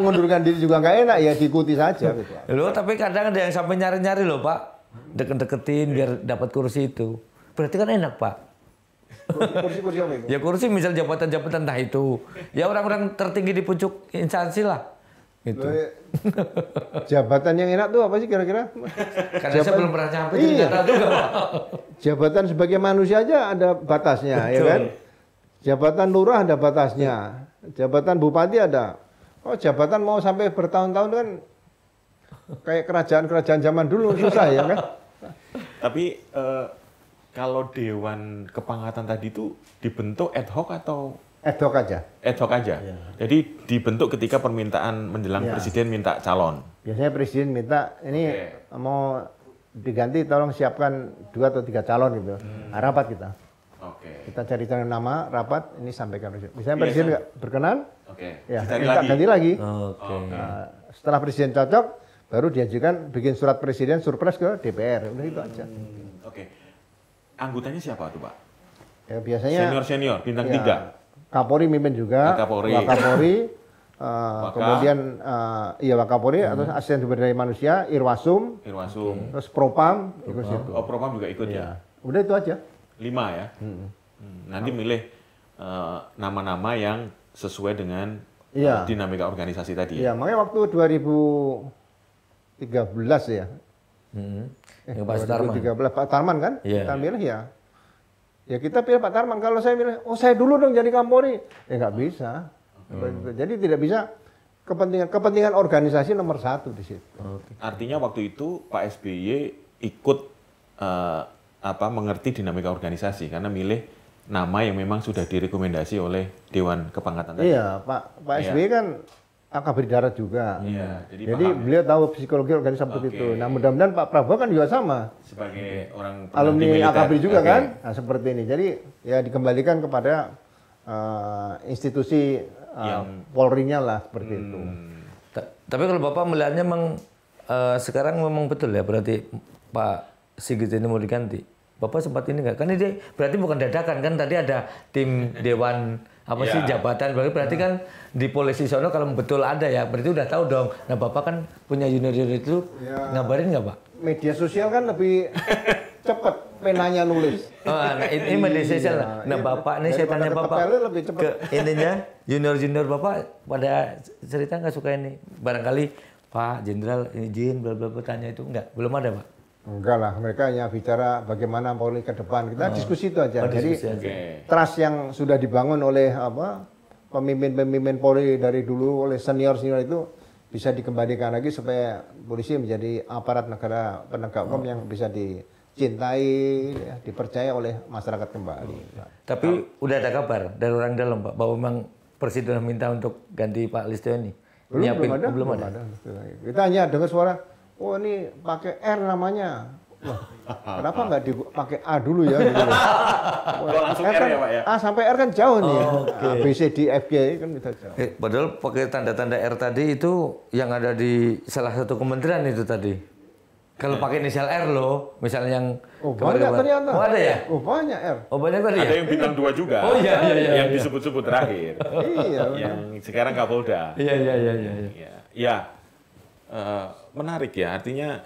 Mengundurkan diri juga nggak enak, ya diikuti saja gitu. Loh, tapi kadang ada yang sampai nyari-nyari loh Pak, deket-deketin biar dapat kursi itu. Berarti kan enak Pak. Kursi apa itu? Ya kursi misal jabatan-jabatan entah itu. Ya orang-orang tertinggi di pucuk instansi lah. Gitu. Jabatan yang enak tuh apa sih kira-kira? Karena saya belum pernah nyampe, jadi nggak tahu juga Pak. Jabatan sebagai manusia aja ada batasnya, ya kan? Jabatan lurah ada batasnya, jabatan bupati ada. Oh, jabatan mau sampai bertahun-tahun kan kayak kerajaan-kerajaan zaman dulu susah ya kan? Tapi kalau Dewan Kepangkatan tadi itu dibentuk ad hoc atau ad hoc aja? Ad hoc aja. Ya. Jadi dibentuk ketika permintaan menjelang presiden minta calon. Biasanya presiden minta ini mau diganti, tolong siapkan 2 atau 3 calon gitu. Rapat kita. Kita cari nama, rapat, ini sampaikan presiden. Misalnya presiden nggak berkenan, ya kita ganti lagi. Setelah presiden cocok, baru diajukan bikin surat presiden surprise ke DPR. Udah itu aja. Anggotanya siapa tuh Pak? Ya biasanya senior, bintang 3. Kapolri mimpin juga, Wakapolri, kemudian Wakapolri atau asisten sumber daya manusia, Irwasum, terus Propam, ikut situ. Oh, Propam juga ikut ya? Udah itu aja. 5 ya? Nanti milih nama-nama yang sesuai dengan dinamika organisasi tadi ya? Iya, makanya waktu 2013 ya. Pak Tarman. 2013 Pak Tarman kan, kita milih ya kita pilih Pak Tarman. Kalau saya milih, saya dulu dong jadi Kapolri, ya nggak bisa. Jadi tidak bisa, kepentingan organisasi nomor 1 di situ. Artinya waktu itu Pak SBY ikut mengerti dinamika organisasi karena milih nama yang memang sudah direkomendasi oleh Dewan Kepangkatan tadi. Iya, Pak SBY kan AKBRI darat juga. Iya, jadi beliau tahu psikologi organisasi seperti itu. Nah, mudah-mudahan Pak Prabowo kan juga sama. Sebagai orang alumni AKBRI juga kan. Nah, seperti ini. Jadi ya dikembalikan kepada institusi Polri-nya lah seperti itu. Tapi kalau Bapak melihatnya memang sekarang memang betul ya, berarti Pak Sigit ini mau diganti. Bapak sempat ini nggak? Kan ini berarti bukan dadakan kan, tadi ada tim Dewan jabatan, berarti kan di polisi sono kalau betul ada ya, berarti udah tahu dong. Nah Bapak kan punya junior itu, ngabarin nggak Pak? Media sosial kan lebih cepat penanya nulis. Nah ini media sosial. Nah Bapak ini saya tanya Bapak, intinya junior Bapak pada cerita nggak suka ini? Barangkali Pak Jenderal izin bla bla tanya itu nggak? Belum ada Pak? Enggak lah, mereka hanya bicara bagaimana Polri ke depan. Kita diskusi itu aja. Jadi trust yang sudah dibangun oleh pemimpin-pemimpin Polri dari dulu, oleh senior-senior itu bisa dikembalikan lagi supaya polisi menjadi aparat negara penegak hukum yang bisa dicintai, dipercaya oleh masyarakat kembali. Tapi udah ada kabar dari orang dalam Pak bahwa memang Presiden minta untuk ganti Pak Listio ini? Belum ada. Kita hanya dengar suara, oh ini pakai R namanya. Wah, kenapa nggak dipakai A dulu ya? Gitu. Langsung R ya Pak ya? A sampai R kan jauh nih. B, C, D, F, G kan bisa jauh. Padahal pakai tanda-tanda R tadi itu yang ada di salah satu kementerian itu tadi. Kalau pakai inisial R loh, misalnya yang... Oh banyak ternyata. Oh ada ya? Oh banyak R. Oh banyak tadi ya? Ada yang bintang 2 juga. Oh iya. Yang disebut-sebut terakhir. Iya. Yang sekarang Kapolda. Iya. Menarik ya, artinya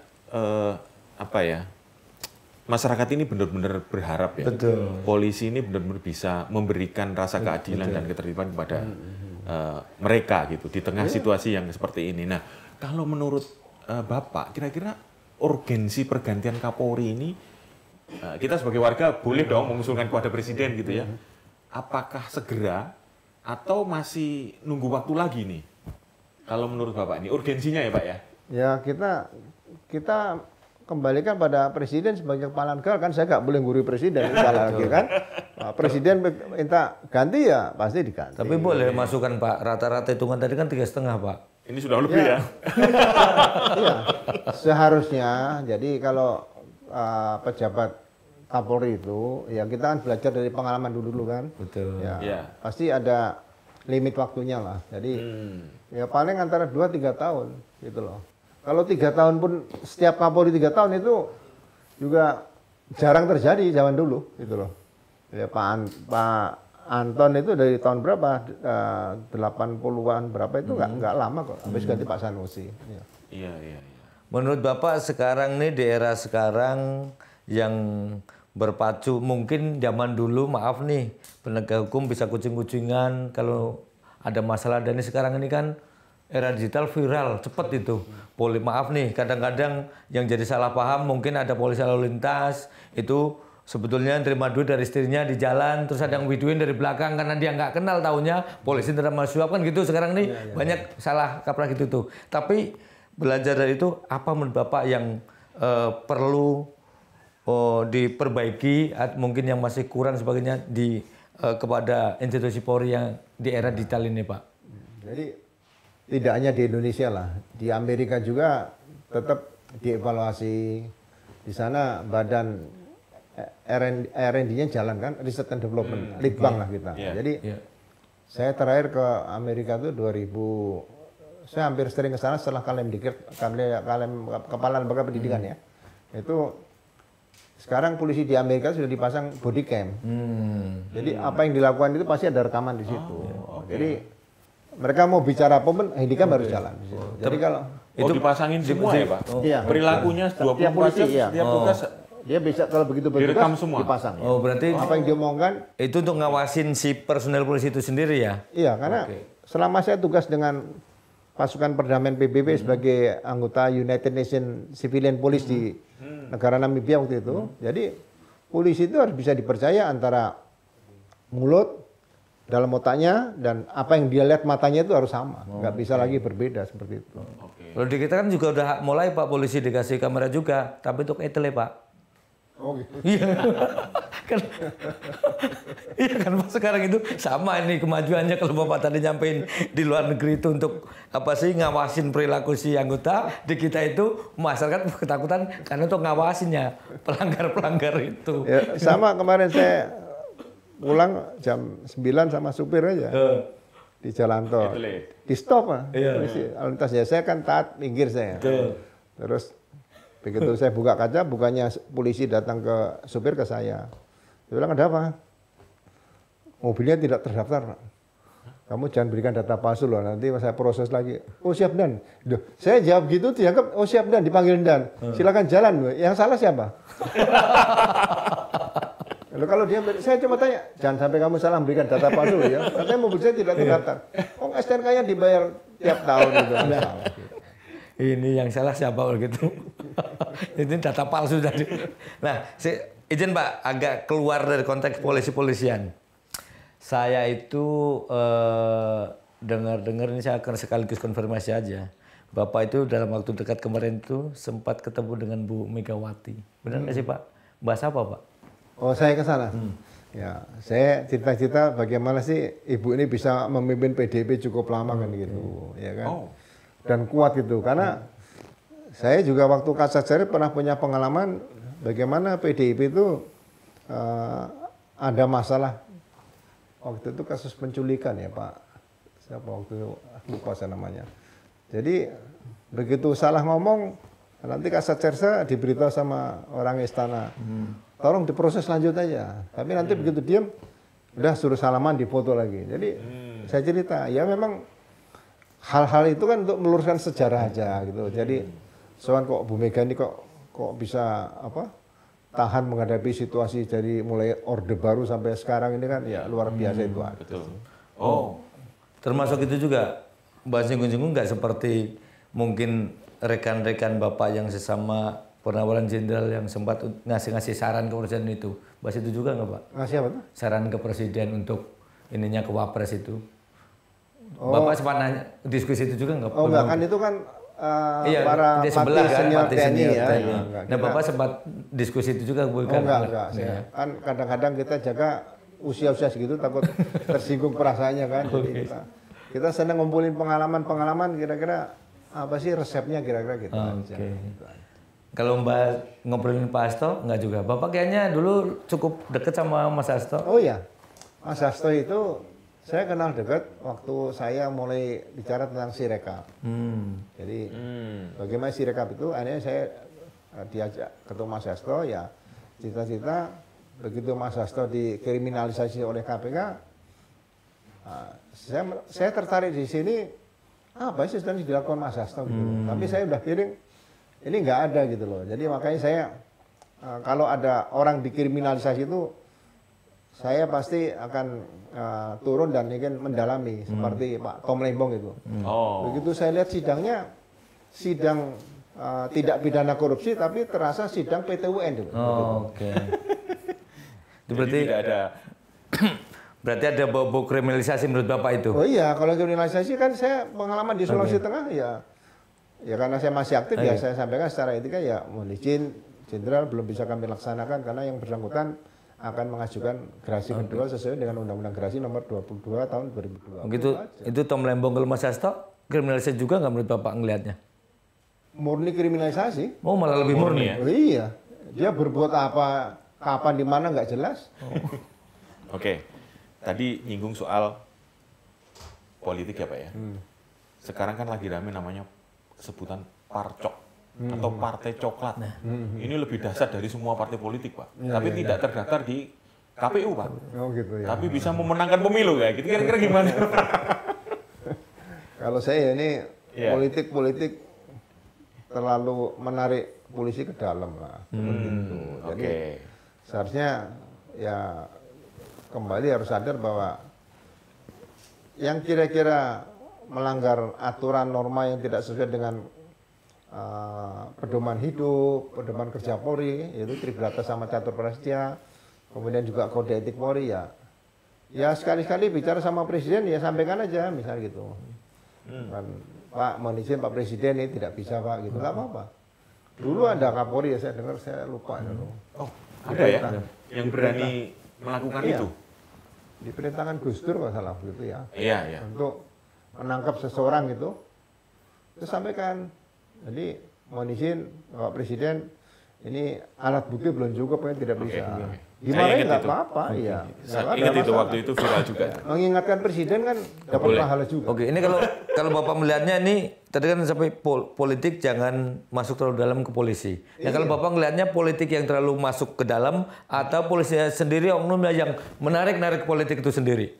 masyarakat ini benar-benar berharap ya. Betul. Polisi ini benar-benar bisa memberikan rasa keadilan dan ketertiban kepada mereka gitu di tengah situasi yang seperti ini. Nah, kalau menurut Bapak, kira-kira urgensi pergantian Kapolri ini kita sebagai warga boleh dong mengusulkan kepada Presiden gitu ya. Apakah segera atau masih nunggu waktu lagi nih? Kalau menurut Bapak ini urgensinya ya Pak ya? Ya kita kembalikan pada Presiden sebagai kepala negara, kan saya nggak boleh gurui Presiden lagi kan. Presiden minta ganti ya pasti diganti. Tapi boleh masukkan Pak, rata-rata hitungan tadi kan 3,5 Pak. Ini sudah lebih ya? Iya, seharusnya. Jadi kalau pejabat Kapolri itu, ya kita kan belajar dari pengalaman dulu kan. Betul. Ya, pasti ada limit waktunya lah. Jadi ya paling antara 2-3 tahun gitu loh. Kalau 3 tahun pun setiap Kapolri 3 tahun itu juga jarang terjadi zaman dulu gitu loh. Ya Pak Anton itu dari tahun berapa? 80-an berapa itu nggak lama kok. Habis ganti Pak Sanusi. Ya. Iya. Menurut Bapak sekarang nih di era sekarang yang berpacu, mungkin zaman dulu maaf nih penegak hukum bisa kucing-kucingan kalau ada masalah, dan ini sekarang ini kan era digital viral cepet itu. Maaf nih kadang-kadang yang jadi salah paham, mungkin ada polisi lalu lintas itu sebetulnya terima duit dari istrinya di jalan, terus ada yang videoin dari belakang karena dia nggak kenal, taunya polisi terima suap kan gitu. Sekarang nih banyak salah kaprah gitu tuh. Tapi belajar dari itu, apa menurut Bapak yang perlu diperbaiki, mungkin yang masih kurang sebagainya kepada institusi Polri yang di era digital ini, Pak? Jadi tidak hanya di Indonesia lah, di Amerika juga tetap dievaluasi. Di sana badan R&D-nya jalan kan, Research and Development, Litbang lah kita. Jadi saya terakhir ke Amerika tuh 2000, saya hampir sering ke sana setelah kepala lembaga pendidikan ya. Itu sekarang polisi di Amerika sudah dipasang body cam. Jadi apa yang dilakukan itu pasti ada rekaman di situ. Jadi mereka mau bicara apa pun, handicap harus jalan di situ. Jadi kalau itu dipasangin semua ya Pak? Iya. Perilakunya 24 jam setiap tugas. Dia bisa kalau begitu direkam semua, dipasang. Oh, berarti apa yang diomongkan itu untuk ngawasin si personel polisi itu sendiri ya? Iya, karena selama saya tugas dengan pasukan perdamaian PBB sebagai anggota United Nations Civilian Police di negara Namibia waktu itu, jadi polisi itu harus bisa dipercaya antara mulut, dalam otaknya, dan apa yang dia lihat matanya itu harus sama, nggak bisa lagi berbeda seperti itu. Kalau di kita kan juga udah mulai Pak, polisi dikasih kamera juga, tapi untuk etele Pak. Oh gitu. Iya. Iya kan Pak, sekarang itu sama ini kemajuannya. Kalau Bapak tadi nyampein di luar negeri itu untuk apa sih, ngawasin perilaku si anggota, di kita itu masyarakat ketakutan karena untuk ngawasinnya pelanggar-pelanggar itu. Ya, sama kemarin saya pulang jam 9 sama supir aja. Di jalan tol. Di stop Pak. Polisi lalu lintas ya, saya kan taat minggir saya. Terus begitu saya buka kaca, bukannya polisi datang ke supir, ke saya. Dia bilang, ada apa? Mobilnya tidak terdaftar, Pak. Kamu jangan berikan data palsu loh, nanti saya proses lagi. Oh siap Dan. Duh, saya jawab gitu, dianggap, oh siap Dan, dipanggil Dan. Silakan jalan. Yang salah siapa? Lalu kalau dia, saya coba tanya, jangan sampai kamu salah memberikan data palsu loh ya. Katanya mobil saya tidak terdaftar. Oh STNK-nya dibayar tiap tahun gitu. Salah, gitu. Ini yang salah siapa begitu? Ini data palsu tadi. Nah, izin Pak, agak keluar dari konteks polisi-polisian. Saya itu dengar-dengar, ini saya akan sekaligus konfirmasi aja. Bapak itu dalam waktu dekat kemarin itu sempat ketemu dengan Bu Megawati. Benar nggak sih Pak? Bahas apa Pak? Oh saya ke sana. Ya, saya cerita-cerita bagaimana sih ibu ini bisa memimpin PDIP cukup lama kan gitu, ya kan? Dan kuat gitu, karena saya juga waktu Kasatgas pernah punya pengalaman bagaimana PDIP itu ada masalah waktu itu kasus penculikan ya Pak, siapa waktu itu lupa saya namanya. Jadi begitu salah ngomong nanti Kasatgas diberitahu sama orang istana, tolong diproses lanjut aja. Tapi nanti begitu diam, udah suruh salaman difoto lagi. Jadi saya cerita, ya memang hal-hal itu kan untuk meluruskan sejarah aja gitu. Jadi soal kok Bu Mega ini kok bisa tahan menghadapi situasi dari mulai Orde Baru sampai sekarang ini kan ya luar biasa itu. Betul. Termasuk itu juga Mbak Singgung-singgung nggak seperti mungkin rekan-rekan Bapak yang sesama Purnaweran Jenderal yang sempat ngasih saran ke Presiden itu. Bahas itu juga nggak Pak? Ngasih apa tuh? Saran ke Presiden untuk ininya ke Wapres itu. Bapak sempat nanya diskusi itu juga nggak? Oh enggak, kan itu kan para di sebelah kan, mati TNI ya. Nah Bapak sempat diskusi itu juga bukan? Oh enggak. Kan kadang-kadang kita jaga usia-usia segitu takut tersinggung perasaannya kan. Jadi kita senang ngumpulin pengalaman-pengalaman kira-kira apa sih resepnya kira-kira gitu aja. Kalau Mbak ngobrolin Pak Hasto enggak juga? Bapak kayaknya dulu cukup deket sama Mas Hasto. Oh iya, Mas Hasto itu saya kenal dekat waktu saya mulai bicara tentang Sirekap. Jadi bagaimana Sirekap itu, akhirnya saya diajak ketemu Mas Hasto, ya cita-cita begitu Mas Hasto dikriminalisasi oleh KPK, saya tertarik di sini apa sih sedang dilakukan Mas Hasto gitu. Tapi saya udah feeling ini nggak ada gitu loh. Jadi makanya saya kalau ada orang dikriminalisasi itu saya pasti akan turun dan ingin mendalami seperti Pak Tom Lembong itu. Begitu saya lihat sidangnya, sidang tidak pidana korupsi tapi terasa sidang PT UN gitu. Oke. Itu berarti tidak ada berarti ada bau kriminalisasi menurut Bapak itu? Oh iya, kalau kriminalisasi kan saya pengalaman di Sulawesi Tengah ya karena saya masih aktif ya saya sampaikan secara etika ya mohon izin jenderal belum bisa kami laksanakan karena yang bersangkutan akan mengajukan gerasi kedua sesuai dengan Undang-Undang Gerasi nomor 22 tahun 2002. Begitu itu Tom Lembong ke Mas Hasto kriminalisasi juga nggak menurut Bapak ngelihatnya? Murni kriminalisasi. Oh malah lebih murni ya? Oh, iya, dia berbuat apa, kapan, di mana nggak jelas. Oke. Tadi nyinggung soal politik ya Pak ya. Sekarang kan lagi rame namanya sebutan parcok atau partai coklat. Ini lebih dahsyat dari semua partai politik Pak. Tapi tidak terdaftar di KPU Pak. Oh gitu ya. Tapi bisa memenangkan pemilu kayak gitu. Kira-kira gimana? Kalau saya ini politik terlalu menarik polisi ke dalam lah. Begitu. Jadi seharusnya ya kembali harus sadar bahwa yang kira-kira melanggar aturan norma yang tidak sesuai dengan pedoman hidup, pedoman kerja Polri, yaitu Tribrata sama Catur Prasetya, kemudian juga kode etik Polri ya sekali-kali bicara sama Presiden ya sampaikan aja misal gitu. Kan, Pak mohon izin Pak Presiden ini tidak bisa Pak gitu, nggak apa-apa. Dulu ada Kapolri ya saya dengar saya lupa. Oh ada ya yang berani melakukan itu? Diperintahkan Gus Dur kalau salah gitu ya. Iya. Untuk menangkap seseorang gitu. Terus sampaikan. Jadi mohon izin Bapak Presiden ini alat bukti belum cukup kan tidak bisa. Dimarahin nggak apa-apa ya. Saya ingat itu waktu itu viral juga. Mengingatkan Presiden kan dapat pahala juga. Oke, ini kalau Bapak melihatnya ini tadi kan sampai politik jangan masuk terlalu dalam ke polisi. Nah, kalau Bapak melihatnya politik yang terlalu masuk ke dalam atau polisi sendiri oknumnya yang menarik politik itu sendiri?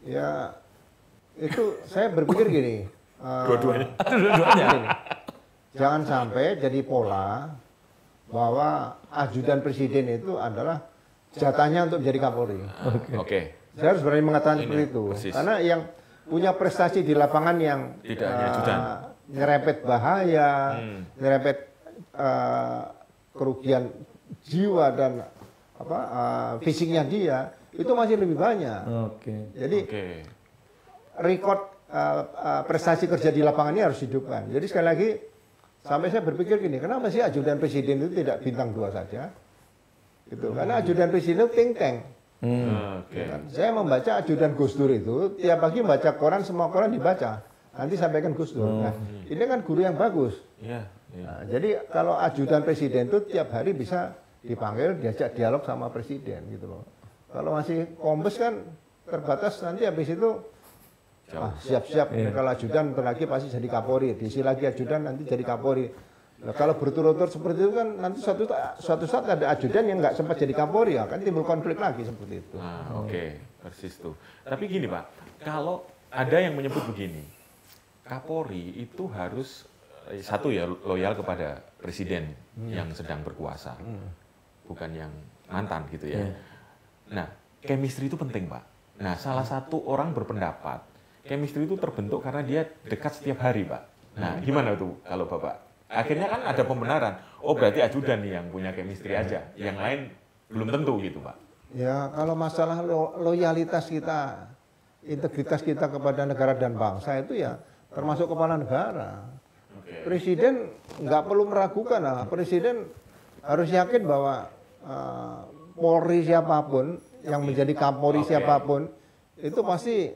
Ya itu saya berpikir gini. Dua-duanya. Jangan sampai jadi pola bahwa ajudan presiden itu adalah jatahnya untuk menjadi Kapolri. Oke. Saya harus berani mengatakan seperti itu. Persis. Karena yang punya prestasi di lapangan yang tidak hanya ajudan, nyerempet bahaya, nyerempet kerugian jiwa dan fisiknya dia itu masih lebih banyak. Jadi rekod prestasi kerja di lapangan ini harus hidupkan. Jadi sekali lagi sampai saya berpikir gini, kenapa sih ajudan presiden itu tidak bintang 2 saja? Gitu. Karena ajudan presiden itu think tank. Saya membaca ajudan Gus Dur itu tiap pagi baca koran, semua koran dibaca. Nanti sampaikan Gus Dur. Nah, ini kan guru yang bagus. Nah, jadi kalau ajudan presiden itu tiap hari bisa dipanggil, diajak dialog sama presiden gitu loh. Kalau masih kombes kan terbatas, nanti habis itu siap-siap kalau ajudan bentar lagi pasti jadi Kapolri, diisi lagi ajudan nanti jadi Kapolri. Nah, kalau berturut-turut seperti itu kan nanti suatu saat ada ajudan yang nggak sempat jadi Kapolri ya kan timbul konflik lagi seperti itu. Persis tuh. Tapi gini Pak, kalau ada yang menyebut begini, Kapolri itu harus satu ya loyal kepada presiden yang sedang berkuasa, bukan yang mantan gitu ya. Nah, chemistry itu penting Pak. Nah, salah satu orang berpendapat chemistry itu terbentuk karena dia dekat setiap hari Pak. Nah, gimana tuh kalau Bapak? Akhirnya kan ada pembenaran. Oh berarti ajudan nih yang punya chemistry aja, yang lain belum tentu gitu Pak. Ya kalau masalah loyalitas kita, integritas kita kepada negara dan bangsa itu ya termasuk kepala negara. Presiden nggak perlu meragukan lah. Presiden harus yakin bahwa Polri siapapun yang menjadi Kapolri siapapun itu pasti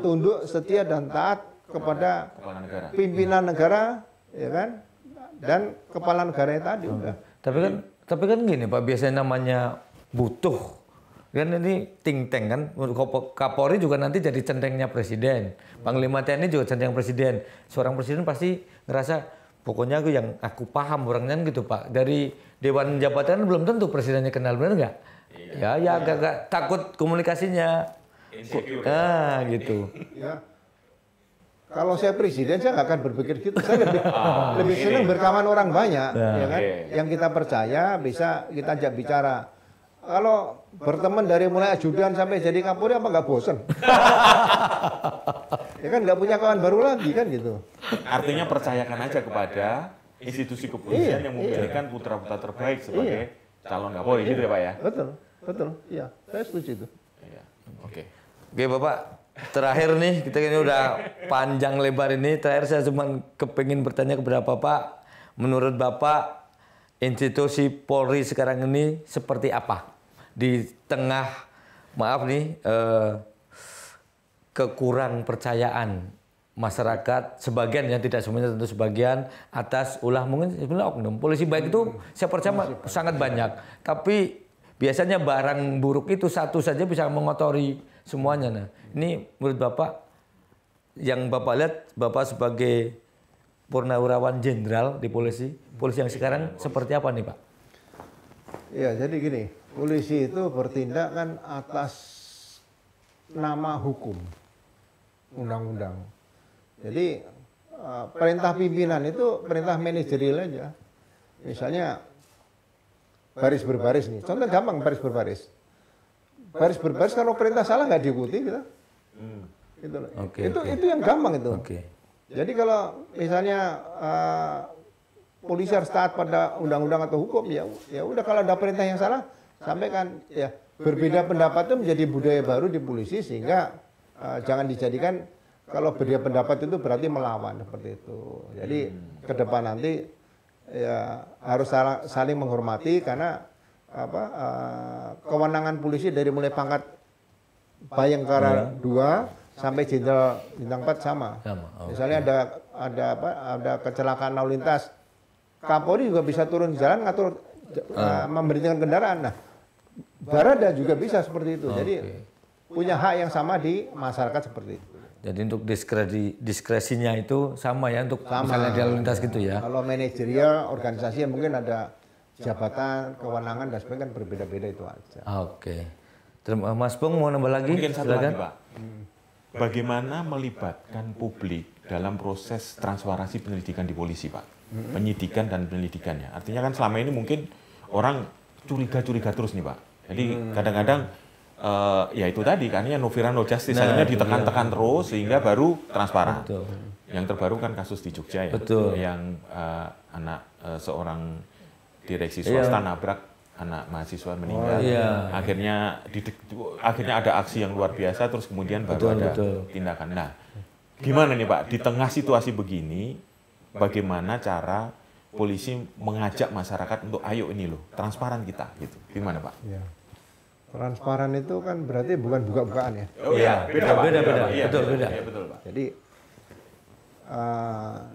tunduk, setia dan taat kepada pimpinan negara, ya kan, dan kepala negaranya tadi udah. Tapi kan gini Pak, biasanya namanya butuh kan ini think tank kan. Kapolri juga nanti jadi centengnya presiden, Panglima TNI juga centeng presiden. Seorang presiden pasti ngerasa pokoknya aku paham orangnya gitu Pak. Dari Dewan Jabatan belum tentu presidennya kenal, benar nggak? Ya agak-agak takut komunikasinya. Insecure. Gitu. Ya. Kalau saya presiden, saya nggak akan berpikir gitu. Saya lebih senang berkawan orang banyak, ya kan? Yang kita percaya bisa kita ajak bicara. Kalau berteman dari mulai ajudan sampai jadi Kapolri, apa nggak bosen? Ya kan nggak punya kawan baru lagi kan gitu. Artinya percayakan aja kepada institusi kepolisian yang memberikan putra-putra terbaik sebagai calon Kapolri, gitu ya Pak ya? Betul, iya, saya setuju itu. Iya. Oke. Oke Bapak, terakhir nih kita ini udah panjang lebar ini. Terakhir saya cuma kepingin bertanya kepada Bapak, menurut Bapak institusi Polri sekarang ini seperti apa di tengah maaf nih kekurang percayaan masyarakat sebagian, yang tidak semuanya tentu sebagian, atas ulah mungkin sebenarnya oknum polisi baik itu saya percaya sangat banyak, tapi biasanya barang buruk itu satu saja bisa mengotori semuanya. Nah, ini menurut Bapak, yang Bapak lihat, Bapak sebagai Purnawirawan Jenderal di polisi yang sekarang seperti apa nih Pak? Ya, jadi gini, polisi itu bertindak kan atas nama hukum, undang-undang. Jadi perintah pimpinan itu perintah manajerial aja. Misalnya baris berbaris nih, contoh gampang baris berbaris. Baris berbaris kalau perintah salah nggak diikuti kita. Gitu. Itu yang gampang itu. Jadi kalau misalnya polisi harus taat pada undang-undang atau hukum, ya udah, kalau ada perintah yang salah sampaikan. Ya, berbeda pendapat itu menjadi budaya baru di polisi, sehingga jangan dijadikan kalau berbeda pendapat itu berarti melawan, seperti itu. Jadi ke depan nanti ya harus saling menghormati, karena kewenangan polisi dari mulai pangkat Bayangkara 2 sampai Jenderal Bintang 4 sama. Misalnya ada kecelakaan lalu lintas, Kapolri juga bisa turun di jalan ngatur memberhentikan kendaraan. Nah, Barada juga bisa seperti itu. Jadi punya hak yang sama di masyarakat seperti itu. Jadi untuk diskresinya itu sama ya, untuk misalnya di lalu lintas gitu ya. Kalau manajerial organisasi mungkin ada jabatan, kewenangan dan sebagainya, kan berbeda-beda itu aja. Terima Mas Bung mau nambah lagi? Mungkin satu lagi Pak. Bagaimana melibatkan publik dalam proses transparansi penyelidikan di polisi Pak? Penyidikan dan penyelidikannya. Artinya kan selama ini mungkin orang curiga-curiga terus nih Pak. Jadi kadang-kadang ya itu tadi kan ya, no fear no justice, akhirnya ditekan-tekan terus sehingga baru transparan. Yang terbaru kan kasus di Jogja ya, yang anak seorang direksi swasta nabrak anak mahasiswa meninggal. Akhirnya ada aksi yang luar biasa, terus kemudian baru ada tindakan. Nah, gimana nih Pak, di tengah situasi begini, bagaimana cara polisi mengajak masyarakat untuk ayo ini loh, transparan kita gitu. Gimana Pak? Ya. Transparan itu kan berarti bukan buka-bukaan ya. Beda. Betul Pak. Jadi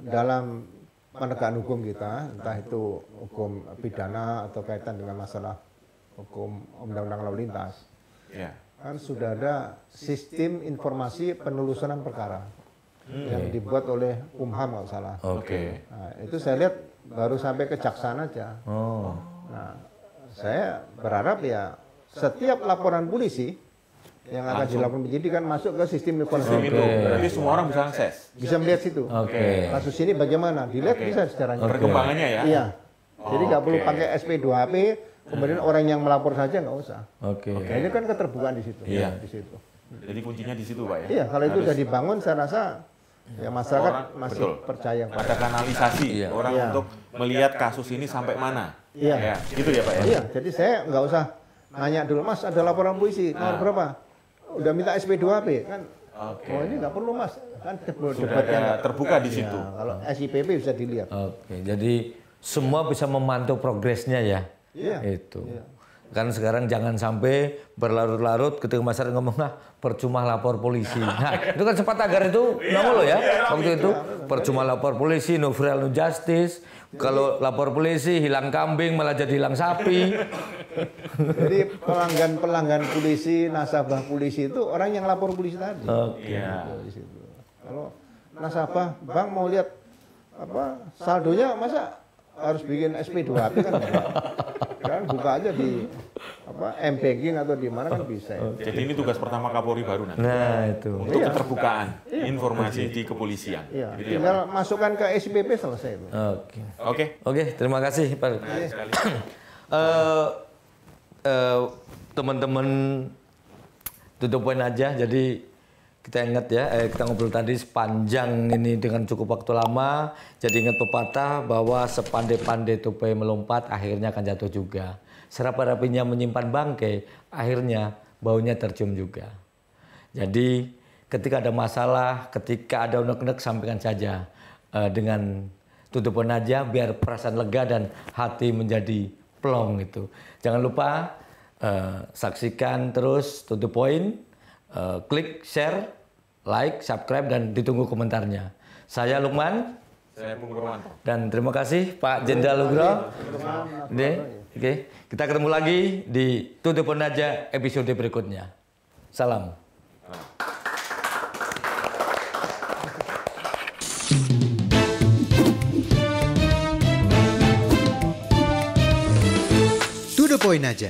dalam penegakan hukum kita, entah itu hukum pidana atau kaitan dengan masalah hukum undang-undang lalu lintas, kan sudah ada sistem informasi penelusuran perkara yang dibuat oleh Kumham kalau salah. Nah, itu saya lihat baru sampai kejaksaan aja. Nah, saya berharap ya setiap laporan polisi yang akan dilakukan penyidikan masuk ke sistem informasi itu. Berarti semua orang bisa akses. Bisa melihat situ. Kasus ini bagaimana? Dilihat bisa secara perkembangannya ya. Iya. Jadi nggak perlu pakai SP2AP, kemudian orang yang melapor saja nggak usah. Nah, ini kan keterbukaan di situ. Di situ. Jadi kuncinya di situ Pak ya. Iya, kalau itu sudah dibangun, saya rasa ya masyarakat masih percaya. Ada kanalisasi orang untuk melihat kasus ini sampai mana. Iya. Gitu ya Pak ya. Iya. Jadi saya nggak usah nanya dulu, Mas ada laporan polisi nomor berapa? Udah minta SP2AP kan? Oh ini nggak perlu Mas, kan debatnya terbuka di situ. Ya, kalau SIPP bisa dilihat. Jadi semua bisa memantau progresnya ya. Itu. Kan sekarang jangan sampai berlarut-larut ketika masyarakat ngomong percuma lapor polisi. Nah itu kan sempat agar itu nongol ya waktu itu, percuma lapor polisi, no fear no justice. Kalau lapor polisi hilang kambing malah jadi hilang sapi. Jadi pelanggan polisi, nasabah polisi itu orang yang lapor polisi tadi. Kalau nasabah bank mau lihat saldonya, masa harus bikin SP2AP kan? Kan buka aja di M-Banking atau di mana kan bisa. Ya. Jadi ini tugas pertama Kapolri baru nanti. Nah, itu. Untuk keterbukaan informasi di kepolisian. Iya, Gitu ya, tinggal masukkan ke SPP selesai itu. Oke, terima kasih Pak. Teman-teman tutup poin aja. Jadi kita ingat ya, kita ngobrol tadi sepanjang ini dengan cukup waktu lama. Jadi ingat pepatah bahwa sepandai-pandai tupai melompat, akhirnya akan jatuh juga. Serap-rapinya menyimpan bangkai, akhirnya baunya tercium juga. Jadi ketika ada masalah, ketika ada unek-unek, sampaikan saja dengan tutup poin aja, biar perasaan lega dan hati menjadi plong itu. Jangan lupa saksikan terus tutup poin, klik share, like, subscribe, dan ditunggu komentarnya. Saya Lukman. Saya Bung Romanto. Dan terima kasih Pak Jenderal Nugroho. Oke, kita ketemu lagi di Tutup Poin Aja episode berikutnya. Salam. To the point aja.